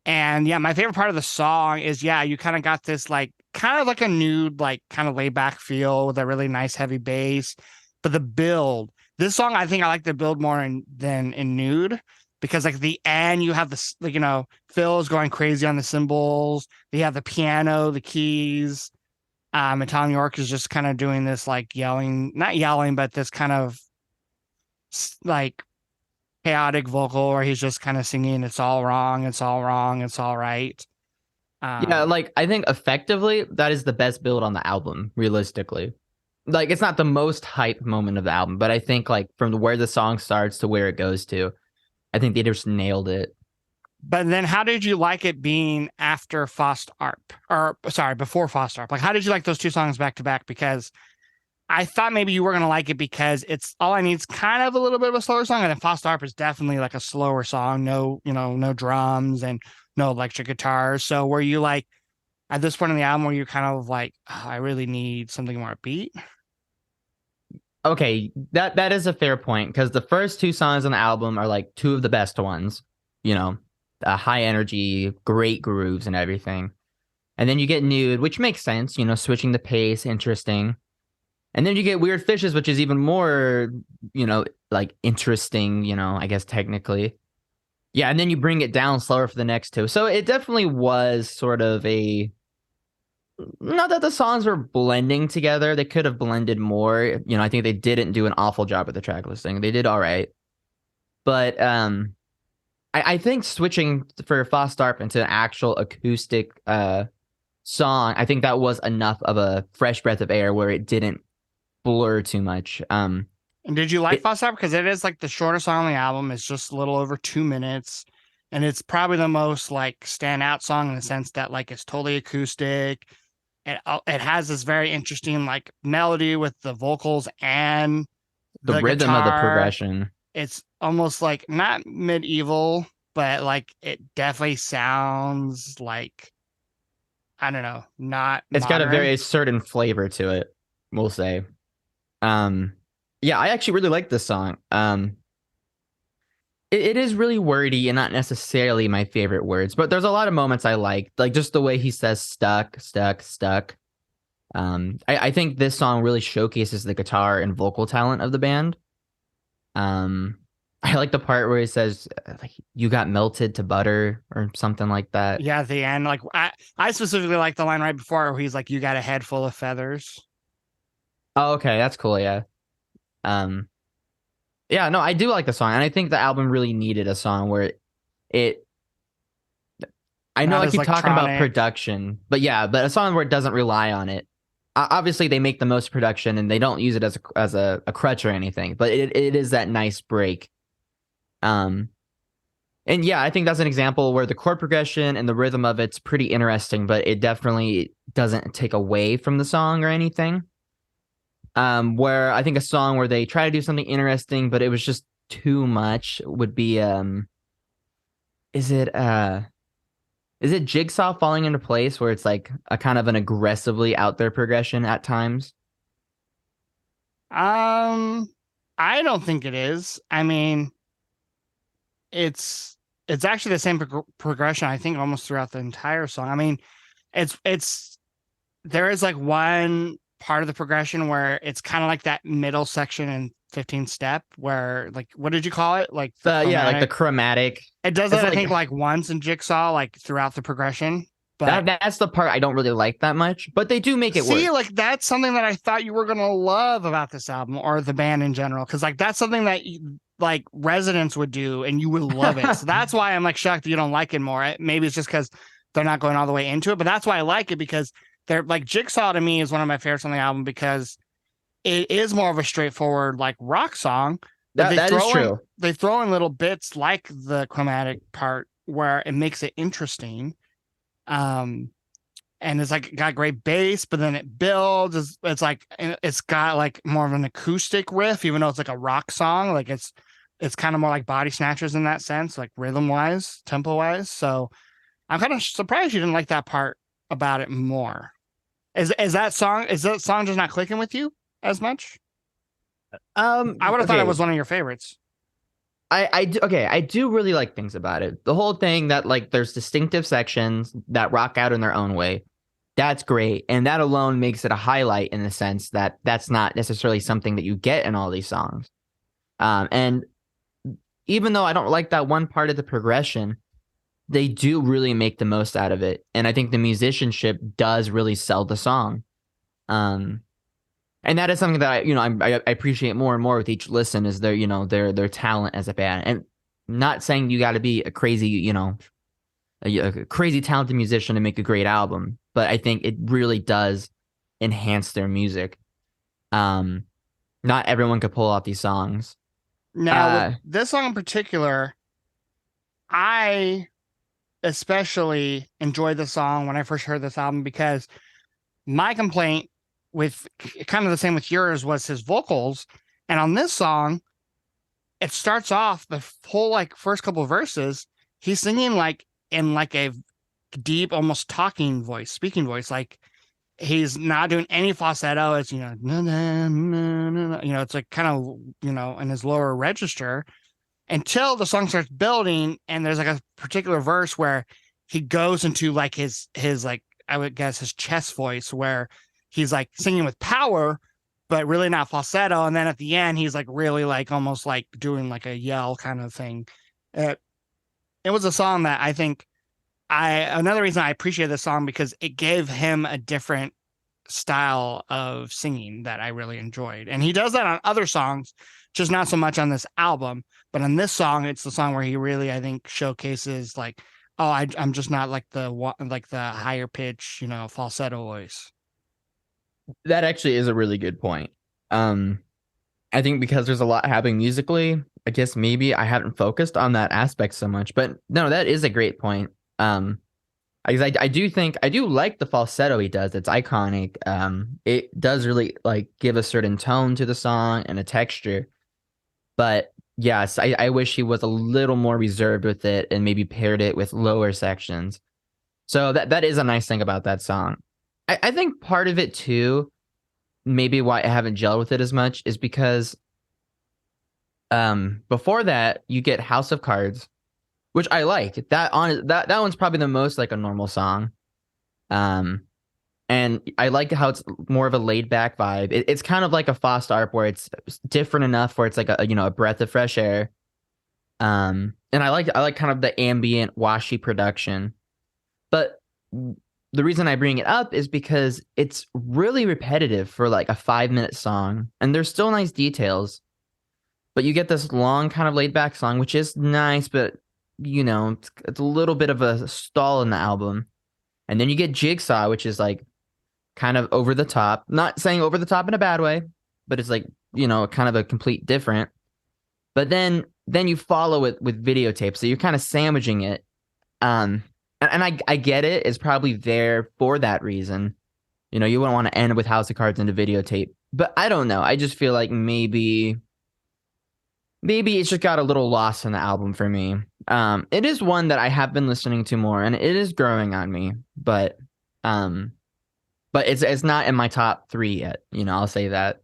And yeah, my favorite part of the song is yeah, you kind of got this like kind of like a nude, like kind of laid back feel with a really nice heavy bass. But the build, this song, I think I like the build more than in nude because like the end, you have this like Phil's going crazy on the cymbals. You have the piano, the keys. And Tom York is just kind of doing this like yelling, not yelling, but this kind of like chaotic vocal where he's just kind of singing, "It's all wrong, it's all wrong, it's all right." Yeah, Um, like I think effectively that is the best build on the album, realistically. Like it's not the most hype moment of the album, but I think like from where the song starts to where it goes to, I think they just nailed it. but then how did you like it being after Fost Arp? Or sorry, before Fost Arp? Like how did you like those two songs back to back? Because I thought maybe you were gonna like it because it's all I need is kind of a little bit of a slower song, and then Fost Arp is definitely like a slower song. No, no drums and no electric guitars. So were you like at this point in the album where you kind of like, "Oh, I really need something more upbeat"? Okay, that is a fair point because the first two songs on the album are like two of the best ones, you know, high energy, great grooves and everything. And then you get Nude, which makes sense, switching the pace, interesting. And then you get Weird Fishes, which is even more, like interesting, I guess technically. Yeah, and then you bring it down slower for the next two. So it definitely was sort of not that the songs were blending together. They could have blended more. I think they didn't do an awful job with the track listing. They did all right. But I think switching for Fostarp into an actual acoustic song, I think that was enough of a fresh breath of air where it didn't blur too much. And did you like It Fost Up? Because it is like the shortest song on the album. It's just a little over 2 minutes. And it's probably the most like standout song in the sense that like it's totally acoustic. It has this very interesting like melody with the vocals and the the rhythm of the guitar. progression. It's almost like not medieval, but like it definitely sounds like, I don't know, not It's got a modern. very certain flavor to it, we'll say. Um, yeah, I actually really like this song. It is really wordy and not necessarily my favorite words, but there's a lot of moments I like just the way he says stuck, stuck, stuck. I think this song really showcases the guitar and vocal talent of the band. Um, I like the part where he says, like, "You got melted to butter" or something like that. Yeah, at the end, like I specifically like the line right before where he's like, "You got a head full of feathers." Oh, okay, that's cool. Yeah. Um, yeah, no, I do like the song, and I think the album really needed a song where it. I know Not I as keep talking about electronic. production, but yeah, but a song where it doesn't rely on it. Obviously, they make the most production, and they don't use it as a crutch or anything. But it is that nice break. Um, and yeah, I think that's an example where the chord progression and the rhythm of it's pretty interesting, but it definitely doesn't take away from the song or anything. Where I think a song where they try to do something interesting, but it was just too much would be is it uh is it Jigsaw falling into place where it's like a kind of an aggressively out there progression at times? Um, I don't think it is. I mean, it's it's actually the same progression. I think almost throughout the entire song. I mean, it's there is like one part of the progression where it's kind of like that middle section in 15 step where like what did you call it? Like the Yeah, like the chromatic. chromatic. It does It's that I like think like once in Jigsaw, like throughout the progression. But that's the part I don't really like that much, but they do make it see, work. like that's something that I thought you were gonna love about this album or the band in general, because like that's something that like residents would do and you would love it. So that's why I'm like shocked that you don't like it more. Maybe it's just because they're not going all the way into it, but that's why I like it because they're like Jigsaw to me is one of my favorites on the album because it is more of a straightforward like rock song, but That is true. they throw in little bits like the chromatic part where it makes it interesting. Um, and it's like got great bass, but then it builds. It's like it's got like more of an acoustic riff, even though it's like a rock song. Like it's kind of more like Body Snatchers in that sense, like rhythm wise, tempo wise. So I'm kind of surprised you didn't like that part about it more. Is that song just not clicking with you as much? I would have thought it Okay. was one of your favorites. I do really like things about it. The whole thing that like there's distinctive sections that rock out in their own way. That's great. And that alone makes it a highlight in the sense that that's not necessarily something that you get in all these songs. And even though I don't like that one part of the progression, they do really make the most out of it. And I think the musicianship does really sell the song. Um, and that is something that I appreciate more and more with each listen is their talent as a band. And not saying you got to be a crazy, a crazy talented musician to make a great album, but I think it really does enhance their music. Um, Not everyone could pull off these songs. Now, with Uh, this song in particular, I especially enjoyed the song when I first heard this album because my complaint with kind of the same with yours was his vocals. And on this song, it starts off the whole like first couple of verses, he's singing like in like a deep, almost talking voice, speaking voice. Like he's not doing any falsetto. It's, na, na, na, na, it's like kind of, in his lower register until the song starts building. And there's like a particular verse where he goes into like his like, I would guess his chest voice where he's like singing with power, but really not falsetto. And then at the end, he's like really like almost like doing like a yell kind of thing. It, it was a song that I think another reason I appreciate this song because it gave him a different style of singing that I really enjoyed. And he does that on other songs, just not so much on this album. But on this song, it's the song where he really, I think, showcases like, oh, I'm just not like the higher pitch, falsetto voice. that actually is a really good point. Um, I think because there's a lot happening musically, I guess maybe I haven't focused on that aspect so much. But no, that is a great point. Because I do like the falsetto he does. It's iconic. It does really like give a certain tone to the song and a texture. But yes, I wish he was a little more reserved with it and maybe paired it with lower sections. So that is a nice thing about that song. I think part of it too, maybe why I haven't gelled with it as much is because before that you get House of Cards, which I like. That one's probably the most like a normal song. Um and I like how it's more of a laid back vibe. It's kind of like a Fast Arp where it's different enough where it's like a breath of fresh air. And I like kind of the ambient washy production. But the reason I bring it up is because it's really repetitive for like a 5 minute song, and there's still nice details. But you get this long kind of laid back song, which is nice, but it's a little bit of a stall in the album. And then you get Jigsaw, which is like kind of over the top. Not saying over the top in a bad way, but it's like, kind of a complete different. But then you follow it with videotape. So you're kind of sandwiching it. And I get it. It's probably there for that reason. You wouldn't want to end with House of Cards into videotape. But I don't know. I just feel like maybe it's just got a little lost in the album for me. It is one that I have been listening to more, and it is growing on me. Um, but it's not in my top three yet. I'll say that.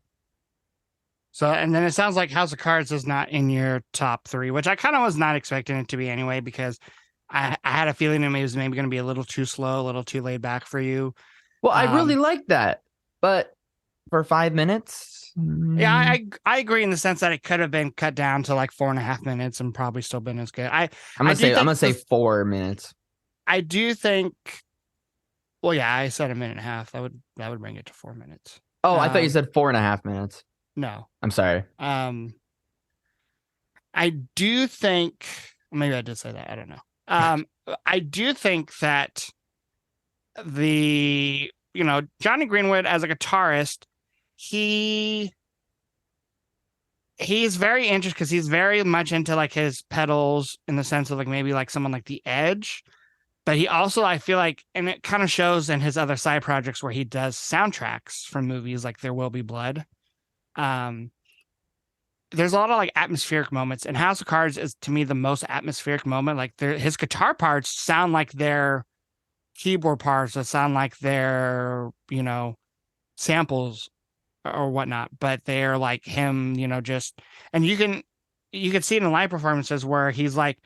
So, and then it sounds like House of Cards is not in your top three, which I kind of was not expecting it to be anyway, because I had a feeling it was maybe going to be a little too slow, a little too laid back for you. Well, I really Um, like that, but for 5 minutes, yeah, I agree in the sense that it could have been cut down to like 4.5 minutes and probably still been as good. I do I'm think gonna say 4 minutes. I do think. Well, yeah, I said a minute and a half. That would bring it to 4 minutes. Oh, I thought you Um, said 4.5 minutes. no. I'm sorry. Um, I do think maybe I did say that. I don't know. Um, I do think that Johnny Greenwood as a guitarist, he he's very interesting because he's very much into like his pedals in the sense of like maybe like someone like The Edge. But he also, I feel like, and it kind of shows in his other side projects where he does soundtracks from movies like There Will Be Blood. Um, there's a lot of like atmospheric moments, and House of Cards is to me the most atmospheric moment. Like his guitar parts sound like they're keyboard parts that sound like they're, samples or whatnot, but they're like him, just, and you can see it in live performances where he's like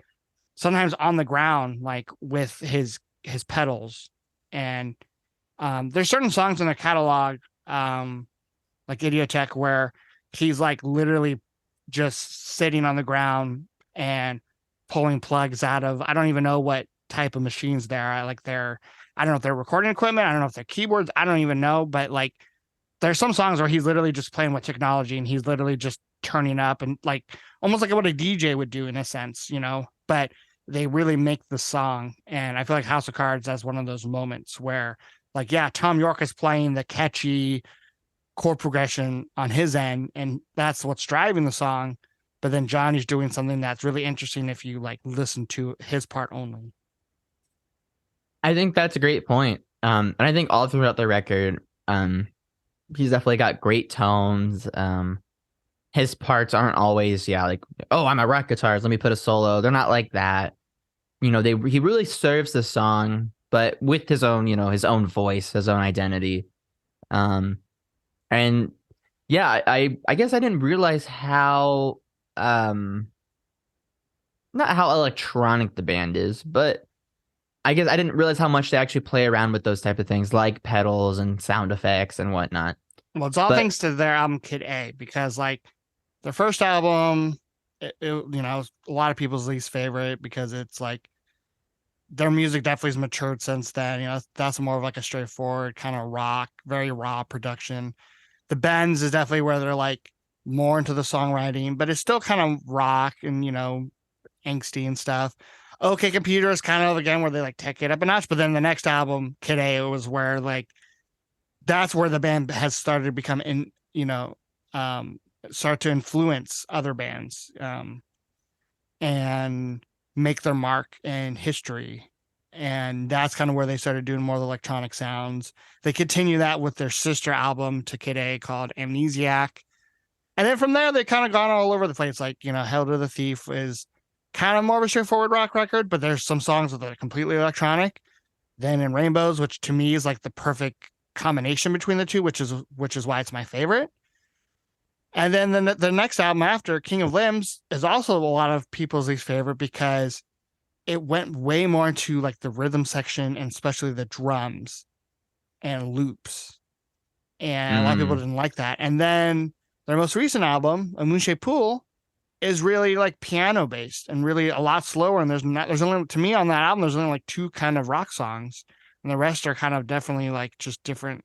sometimes on the ground, like with his pedals. And there's certain songs in the catalog, like Idiotech, where he's like literally just sitting on the ground and pulling plugs out of, I don't even know what type of machines they are. I don't know if they're recording equipment. I don't know if they're keyboards. I don't even know. But like there's some songs where he's literally just playing with technology and he's literally just turning up and like almost like what a DJ would do in a sense, but they really make the song. And I feel like House of Cards has one of those moments where like, yeah, Tom York is playing the catchy chord progression on his end, and that's what's driving the song. But then Johnny's doing something that's really interesting if you like listen to his part only. I think that's a great point. And I think all throughout the record, he's definitely got great tones. His parts aren't always, yeah, like, oh, I'm a rock guitarist, let me put a solo. They're not like that. He really serves the song, but with his own, his own voice, his own identity. Um, and yeah, I guess I didn't realize how not how electronic the band is, but I guess I didn't realize how much they actually play around with those type of things like pedals and sound effects and whatnot. Well, it's all But thanks to their album Kid A, because like their first album, a lot of people's least favorite because it's like their music definitely has matured since then. That's more of like a straightforward kind of rock, very raw production. The Bends is definitely where they're like more into the songwriting, but it's still kind of rock and angsty and stuff. OK Computer is kind of again where they like take it up a notch, but then the next album, Kid A, was where like that's where the band has started to become um, start to influence other bands, and make their mark in history. And that's kind of where they started doing more of the electronic sounds. They continue that with their sister album to Kid A called Amnesiac. And then from there, they kind of gone all over the place. Like, Hail to the Thief is kind of more of a straightforward rock record, but there's some songs that are completely electronic. Then in Rainbows, which to me is like the perfect combination between the two, which is why it's my favorite. And then the next album after, King of Limbs, is also a lot of people's least favorite because it went way more into like the rhythm section and especially the drums and loops. And a lot of people mm, didn't like that. And then their most recent album, A Moonshaped Pool, is really like piano based and really a lot slower. And there's only, to me on that album, there's only like two kind of rock songs. And the rest are kind of definitely like just different,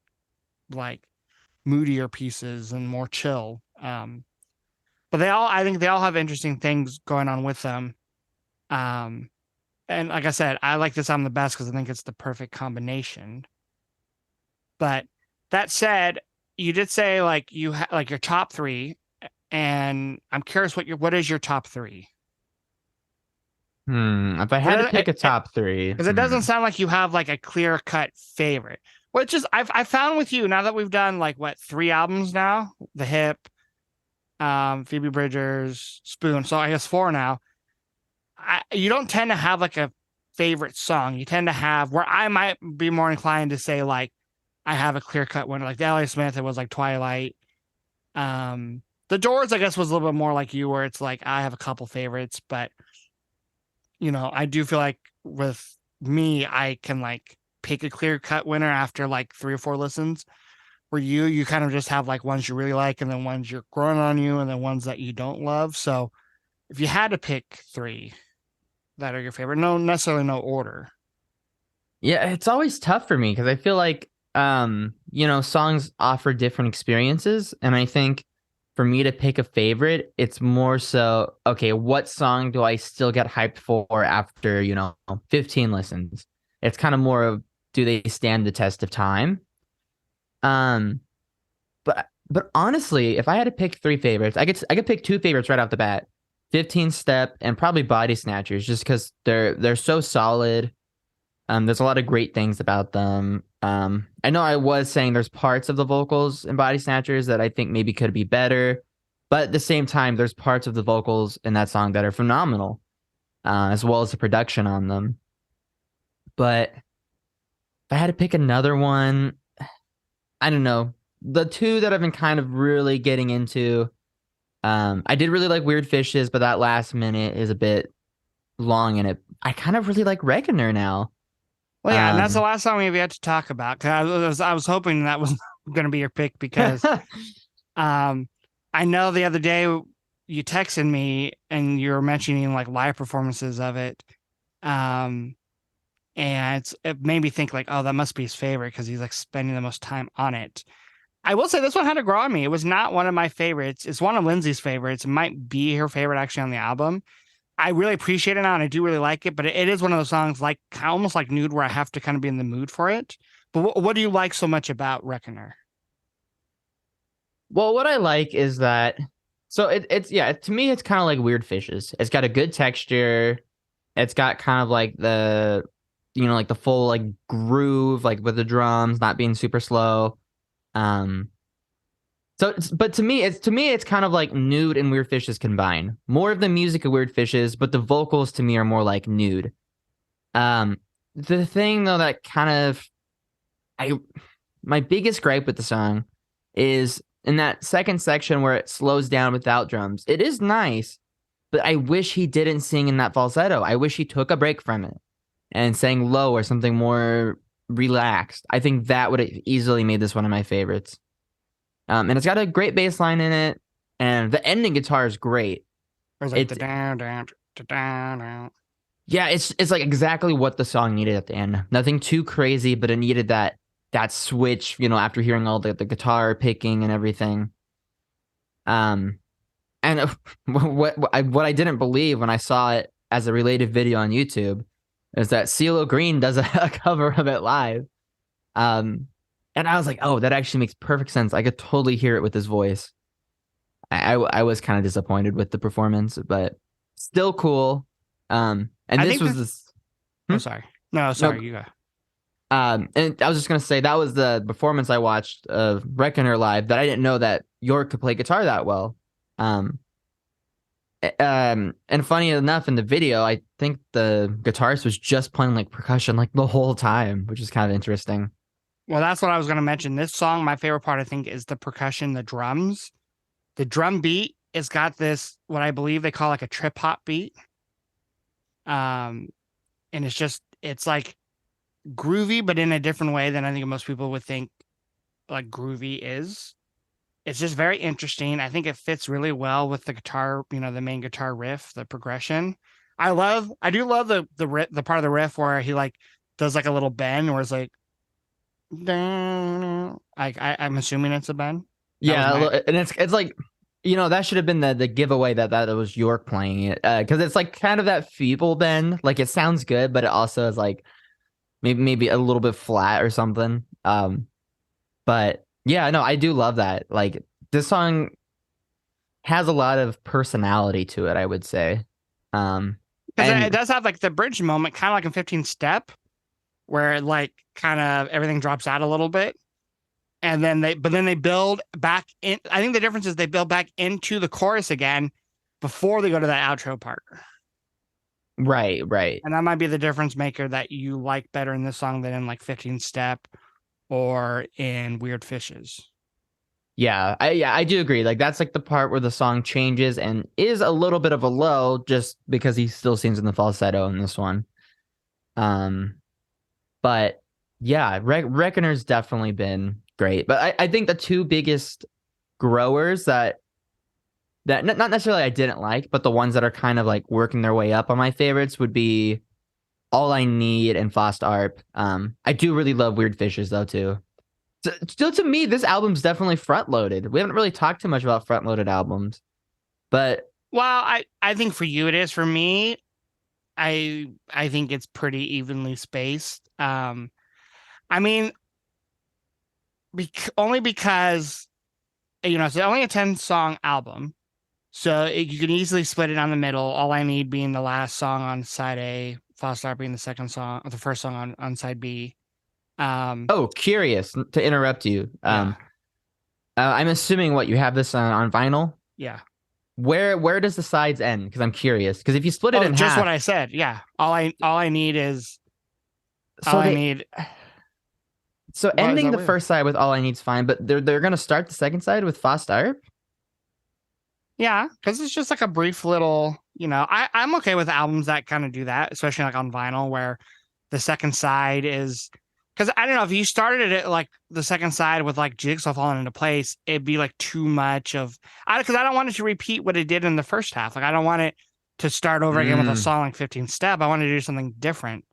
like moodier pieces and more chill. But I think they all have interesting things going on with them. Um, and like I said, I like this album the best because I think it's the perfect combination. But that said, you did say like like your top three, and I'm curious what is your top three? if I had to pick a top three, Because it doesn't sound like you have like a clear cut favorite. Which is I've found with you now that we've done like what three albums now, The Hip, Phoebe Bridgers, Spoon. So I guess four now. You don't tend to have like a favorite song. You tend to have where I might be more inclined to say like I have a clear cut winner. Like the Elliott Smith, it was like Twilight. The Doors, I guess, was a little bit more like you, where it's like I have a couple favorites, but I do feel like with me, I can like pick a clear cut winner after like three or four listens. Where you kind of just have like ones you really like, and then ones you're growing on you, and then ones that you don't love. So if you had to pick three that are your favorite, no necessarily no order. yeah, it's always tough for me because I feel like songs offer different experiences, and I think for me to pick a favorite, it's more so, okay, what song do I still get hyped for after, 15 listens? It's kind of more of, do they stand the test of time? Um, but But honestly, if I had to pick three favorites, I could pick two favorites right off the bat. 15 Step and probably Body Snatchers, just because they're so solid. There's a lot of great things about them. I know I was saying there's parts of the vocals in Body Snatchers that I think maybe could be better, but at the same time, there's parts of the vocals in that song that are phenomenal, as well as the production on them. But if I had to pick another one, I don't know. The two that I've been kind of really getting into, I did really like Weird Fishes, but that last minute is a bit long in it. I kind of really like Reckoner now. Well, yeah, and that's the Um, last song we've yet to talk about. Cause I was hoping that was going to be your pick because um, I know the other day you texted me and you were mentioning like live performances of it. Um, and it made me think like, oh, that must be his favorite because he's like spending the most time on it. I will say this one had to grow on me. It was not one of my favorites. It's one of Lindsay's favorites. It might be her favorite actually on the album. I really appreciate it now and I do really like it, but it is one of those songs like almost like Nude where I have to kind of be in the mood for it. But what do you like so much about Reckoner? well, what I like is that it's yeah, to me it's kind of like Weird Fishes. It's got a good texture. It's got kind of like the like the full like groove like with the drums not being super slow. Um but to me it's kind of like Nude and Weird Fishes combined. More of the music of Weird Fishes, but the vocals to me are more like Nude. Um the thing though that kind of I my biggest gripe with the song is in that second section where it slows down without drums. It is nice, but I wish he didn't sing in that falsetto. I wish he took a break from it and sang low or something more relaxed. I think that would have easily made this one of my favorites. And it's got a great bass line in it, and the ending guitar is great. Or is like the It's down down down down. yeah, it's like exactly what the song needed at the end. Nothing too crazy, but it needed that switch, after hearing all the guitar picking and everything. Um, and what I didn't believe when I saw it as a related video on YouTube is that CeeLo Green does a cover of it live. Um, and I was like, oh, that actually makes perfect sense. I could totally hear it with his voice. I was kind of disappointed with the performance, but still cool. And I this think was this. this. Oh, Hmm? sorry. No, No, sorry. You go. and I was just gonna say that was the performance I watched of Reckoner live. That I didn't know that York could play guitar that well. Um, and funny enough, in the video, I think the guitarist was just playing like percussion like the whole time, which is kind of interesting. Well, that's what I was going to mention. This song, my favorite part, I think, is the percussion, the drums. The drum beat has got this, what I believe they call like a trip hop beat. Um, and it's like groovy, but in a different way than I think most people would think like groovy is. It's just very interesting. I think it fits really well with the guitar, the main guitar riff, the progression. I do love the part of the riff where he like does like a little bend where it's like, I'm assuming it's a bend. That was Yeah, my, and it's like that should have been the giveaway that it was York playing it because it's like kind of that feeble bend. Like it sounds good, but it also is like maybe a little bit flat or something. But yeah, no, I do love that. Like this song has a lot of personality to it, I would say. because it And does have like the bridge moment, kind of like in 15 Step, where it like kind of everything drops out a little bit. And then they build back in. I think the difference is they build back into the chorus again before they go to that outro part. right, right. And that might be the difference maker that you like better in this song than in like 15 Step or in Weird Fishes. Yeah, I do agree. Like that's like the part where the song changes and is a little bit of a low just because he still sings in the falsetto in this one. Um, but yeah, Reckoner's definitely been great. But I think the two biggest growers that not necessarily I didn't like, but the ones that are kind of like working their way up on my favorites would be All I Need and Fost Arp. I do really love Weird Fishes though too. Still, to me, this album's definitely front loaded. We haven't really talked too much about front loaded albums, but Well, I think for you it is. For me, I think it's pretty evenly spaced. I mean, only because it's only a 10-song album. So you can easily split it down the middle. All I Need being the last song on side A, False Start being the second song, or the first song on side B. Um, Oh, curious to interrupt you. yeah, I'm assuming what you have this on vinyl. yeah. Where does the sides end? Because I'm curious. Because if you split it Oh, in just what half, I said. Yeah. All I need is all so I they need. so What is ending that the weird? first side with All I Need's fine, but they're gonna start the second side with Fast Arp. Yeah, because it's just like a brief little. I'm okay with albums that kind of do that, especially like on vinyl, where the second side is because I don't know if you started it like the second side with like Jigsaw falling into place, it'd be like too much of I because I don't want it to repeat what it did in the first half. Like I don't want it to start over again with a Mm, song like 15 Step. I want to do something different,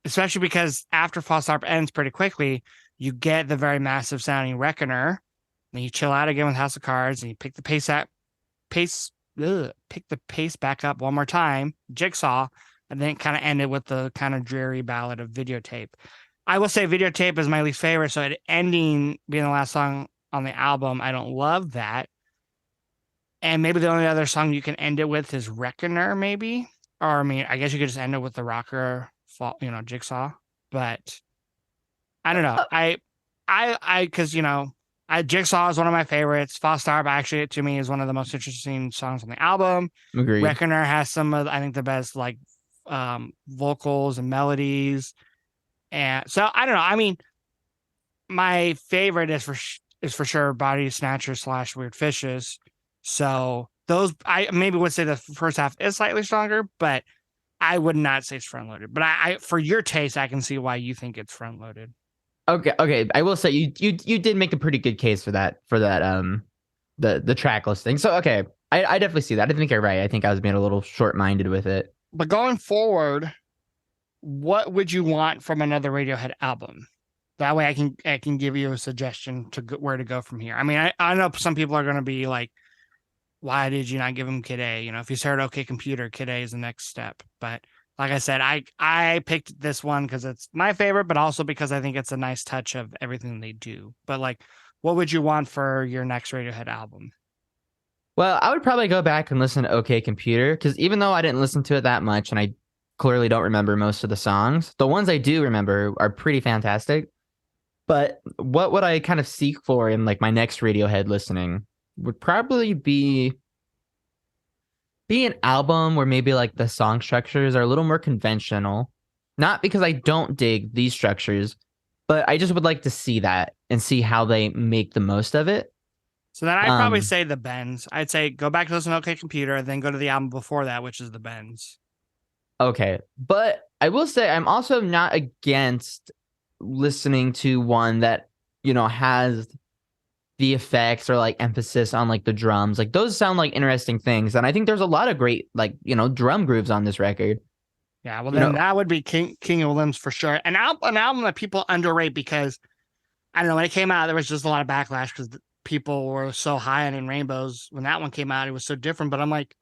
especially because after False Harp ends pretty quickly, you get the very massive sounding Reckoner. Then you chill out again with House of Cards, and you pace pick the pace back up one more time, Jigsaw, and then kind of ended with the kind of dreary ballad of Videotape. I will say Videotape is my least favorite, so it ending being the last song on the album, I don't love that. And maybe the only other song you can end it with is Reckoner, maybe. Or I mean, I guess you could just end it with the rocker, Jigsaw. But I don't know. Because Jigsaw is one of my favorites. False Start actually to me is one of the most interesting songs on the album. agreed. Reckoner has some of I think the best like vocals and melodies, and so I don't know. I mean, my favorite is for sure Body Snatcher / Weird Fishes. So those I maybe would say the first half is slightly stronger, but I would not say it's front loaded. But I for your taste, I can see why you think it's front loaded. Okay, okay. I will say you did make a pretty good case for that the track listing. So okay, I definitely see that. I think you're right. I think I was being a little short minded with it. But going forward, what would you want from another Radiohead album? That way, I can give you a suggestion to where to go from here. I mean, I know some people are going to be like, "Why did you not give him Kid A?" If you heard OK Computer, Kid A is the next step. But like I said, I picked this one because it's my favorite, but also because I think it's a nice touch of everything they do. But like, what would you want for your next Radiohead album? Well, I would probably go back and listen to OK Computer because even though I didn't listen to it that much and I clearly don't remember most of the songs, the ones I do remember are pretty fantastic. But what would I kind of seek for in like my next Radiohead listening would probably be an album where maybe like the song structures are a little more conventional. Not because I don't dig these structures, but I just would like to see that and see how they make the most of it. So then I'd probably Um, say the Bends. I'd say go back to listen to OK Computer, then go to the album before that, which is the Bends. okay. But I will say I'm also not against listening to one that, has the effects or like emphasis on like the drums. Like those sound like interesting things. And I think there's a lot of great like, drum grooves on this record. Yeah, well You then know, that would be King of Limbs for sure. An album that people underrate because I don't know when it came out there was just a lot of backlash because people were so high on In Rainbows when that one came out. It was so different, but I'm like,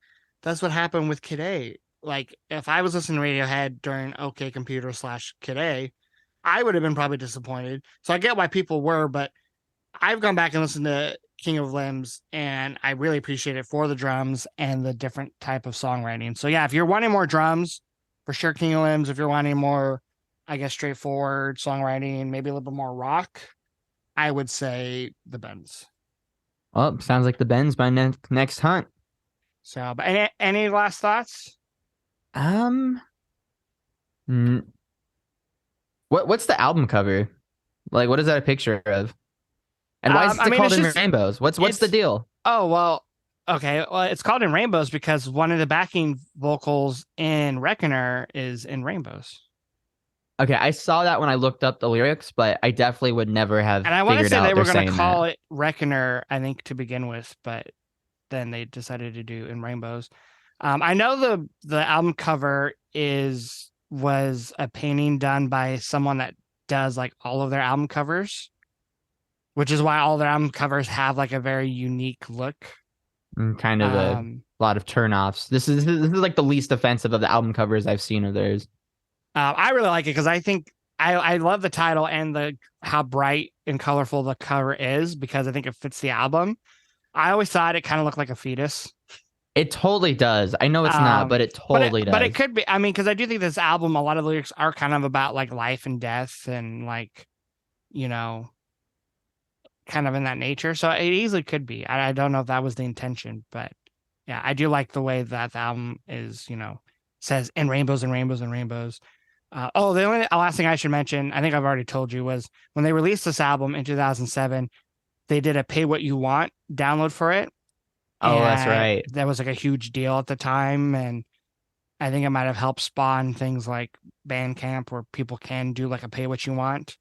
that's what happened with Kid A. Like if I was listening to Radiohead during OK Computer / Kid A, I would have been probably disappointed. So I get why people were, but I've gone back and listened to King of Limbs, and I really appreciate it for the drums and the different type of songwriting. So yeah, if you're wanting more drums, for sure King of Limbs. If you're wanting more, I guess straightforward songwriting, maybe a little bit more rock, I would say the Bends. well, sounds like the Ben's my next hunt. So, but any last thoughts? Um, n- what's the album cover? Like, what is that a picture of? And why is I it mean, called In Rainbows? What's the it's deal? oh well, okay. Well, it's called In Rainbows because one of the backing vocals in Reckoner is in Rainbows. Okay, I saw that when I looked up the lyrics, but I definitely would never have And I want to figured say they out were they're going to saying that. call it Reckoner, I think, to begin with, but then they decided to do In Rainbows. I know the album cover was a painting done by someone that does like all of their album covers, which is why all their album covers have like a very unique look. Kind of a Um, lot of turnoffs. This is like the least offensive of the album covers I've seen of theirs. I really like it because I think I love the title and the how bright and colorful the cover is because I think it fits the album. I always thought it kind of looked like a fetus. It totally does. I know it's not, but Um, it totally but it does. could be. I mean, because I do think this album, a lot of the lyrics are kind of about like life and death and like, you know, kind of in that nature. So it easily could be. I don't know if that was the intention, but yeah, I do like the way that the album is, says in rainbows and rainbows and rainbows. Oh, the only last thing I should mention, I think I've already told you, was when they released this album in 2007, they did a pay what you want download for it. Oh, that's And right. that was like a huge deal at the time. And I think it might have helped spawn things like Bandcamp where people can do like a pay what you want.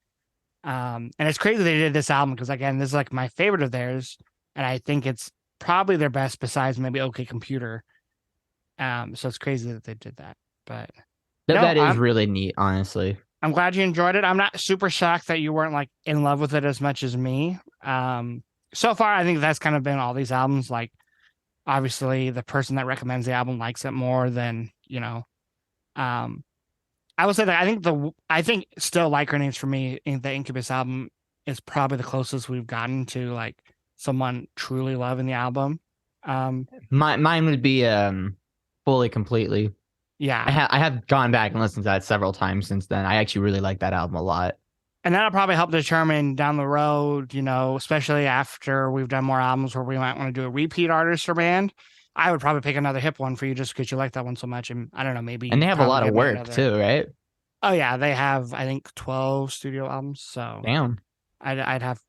And it's crazy they did this album because again, this is like my favorite of theirs, and I think it's probably their best besides maybe OK Computer. So it's crazy that they did that. But no, That is really neat, honestly. I'm glad you enjoyed it. I'm not super shocked that you weren't like in love with it as much as me. So far, I think that's kind of been all these albums. Like, obviously, the person that recommends the album likes it more than. Um, I would say that I think still Like Grenades for me in the Incubus album is probably the closest we've gotten to like someone truly loving the album. Um, Mine would be fully completely. yeah, I have gone back and listened to that several times since then. I actually really like that album a lot. and that'll probably help determine down the road, especially after we've done more albums where we might want to do a repeat artist or band. I would probably pick another hip one for you just because you like that one so much, and I don't know, maybe And they you'd have a probably lot of give it work another. too, right? Oh yeah, they have I think 12 studio albums, so Damn. I'd have,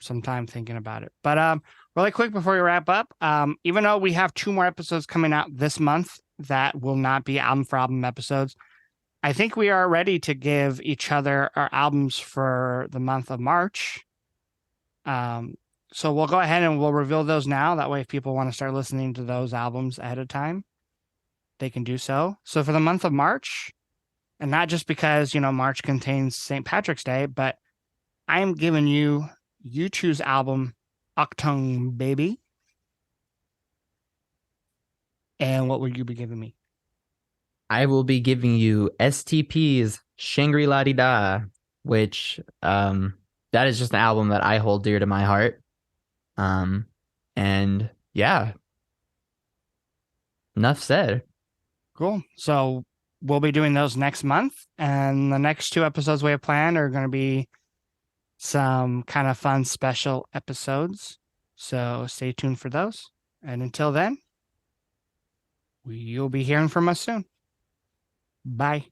some time thinking about it. But really quick before we wrap up, even though we have two more episodes coming out this month that will not be album for album episodes, I think we are ready to give each other our albums for the month of March. Um, so we'll go ahead and we'll reveal those now. That way, if people want to start listening to those albums ahead of time, they can do so. So for the month of March, and not just because, March contains St. Patrick's Day, but I am giving you U2's album Octung Baby. And what would you be giving me? I will be giving you STP's Shangri-La Di Da, which that is just an album that I hold dear to my heart. Um and yeah, enough said. Cool. So we'll be doing those next month. And the next two episodes we have planned are going to be some kind of fun special episodes. So stay tuned for those. And until then, you'll be hearing from us soon. Bye.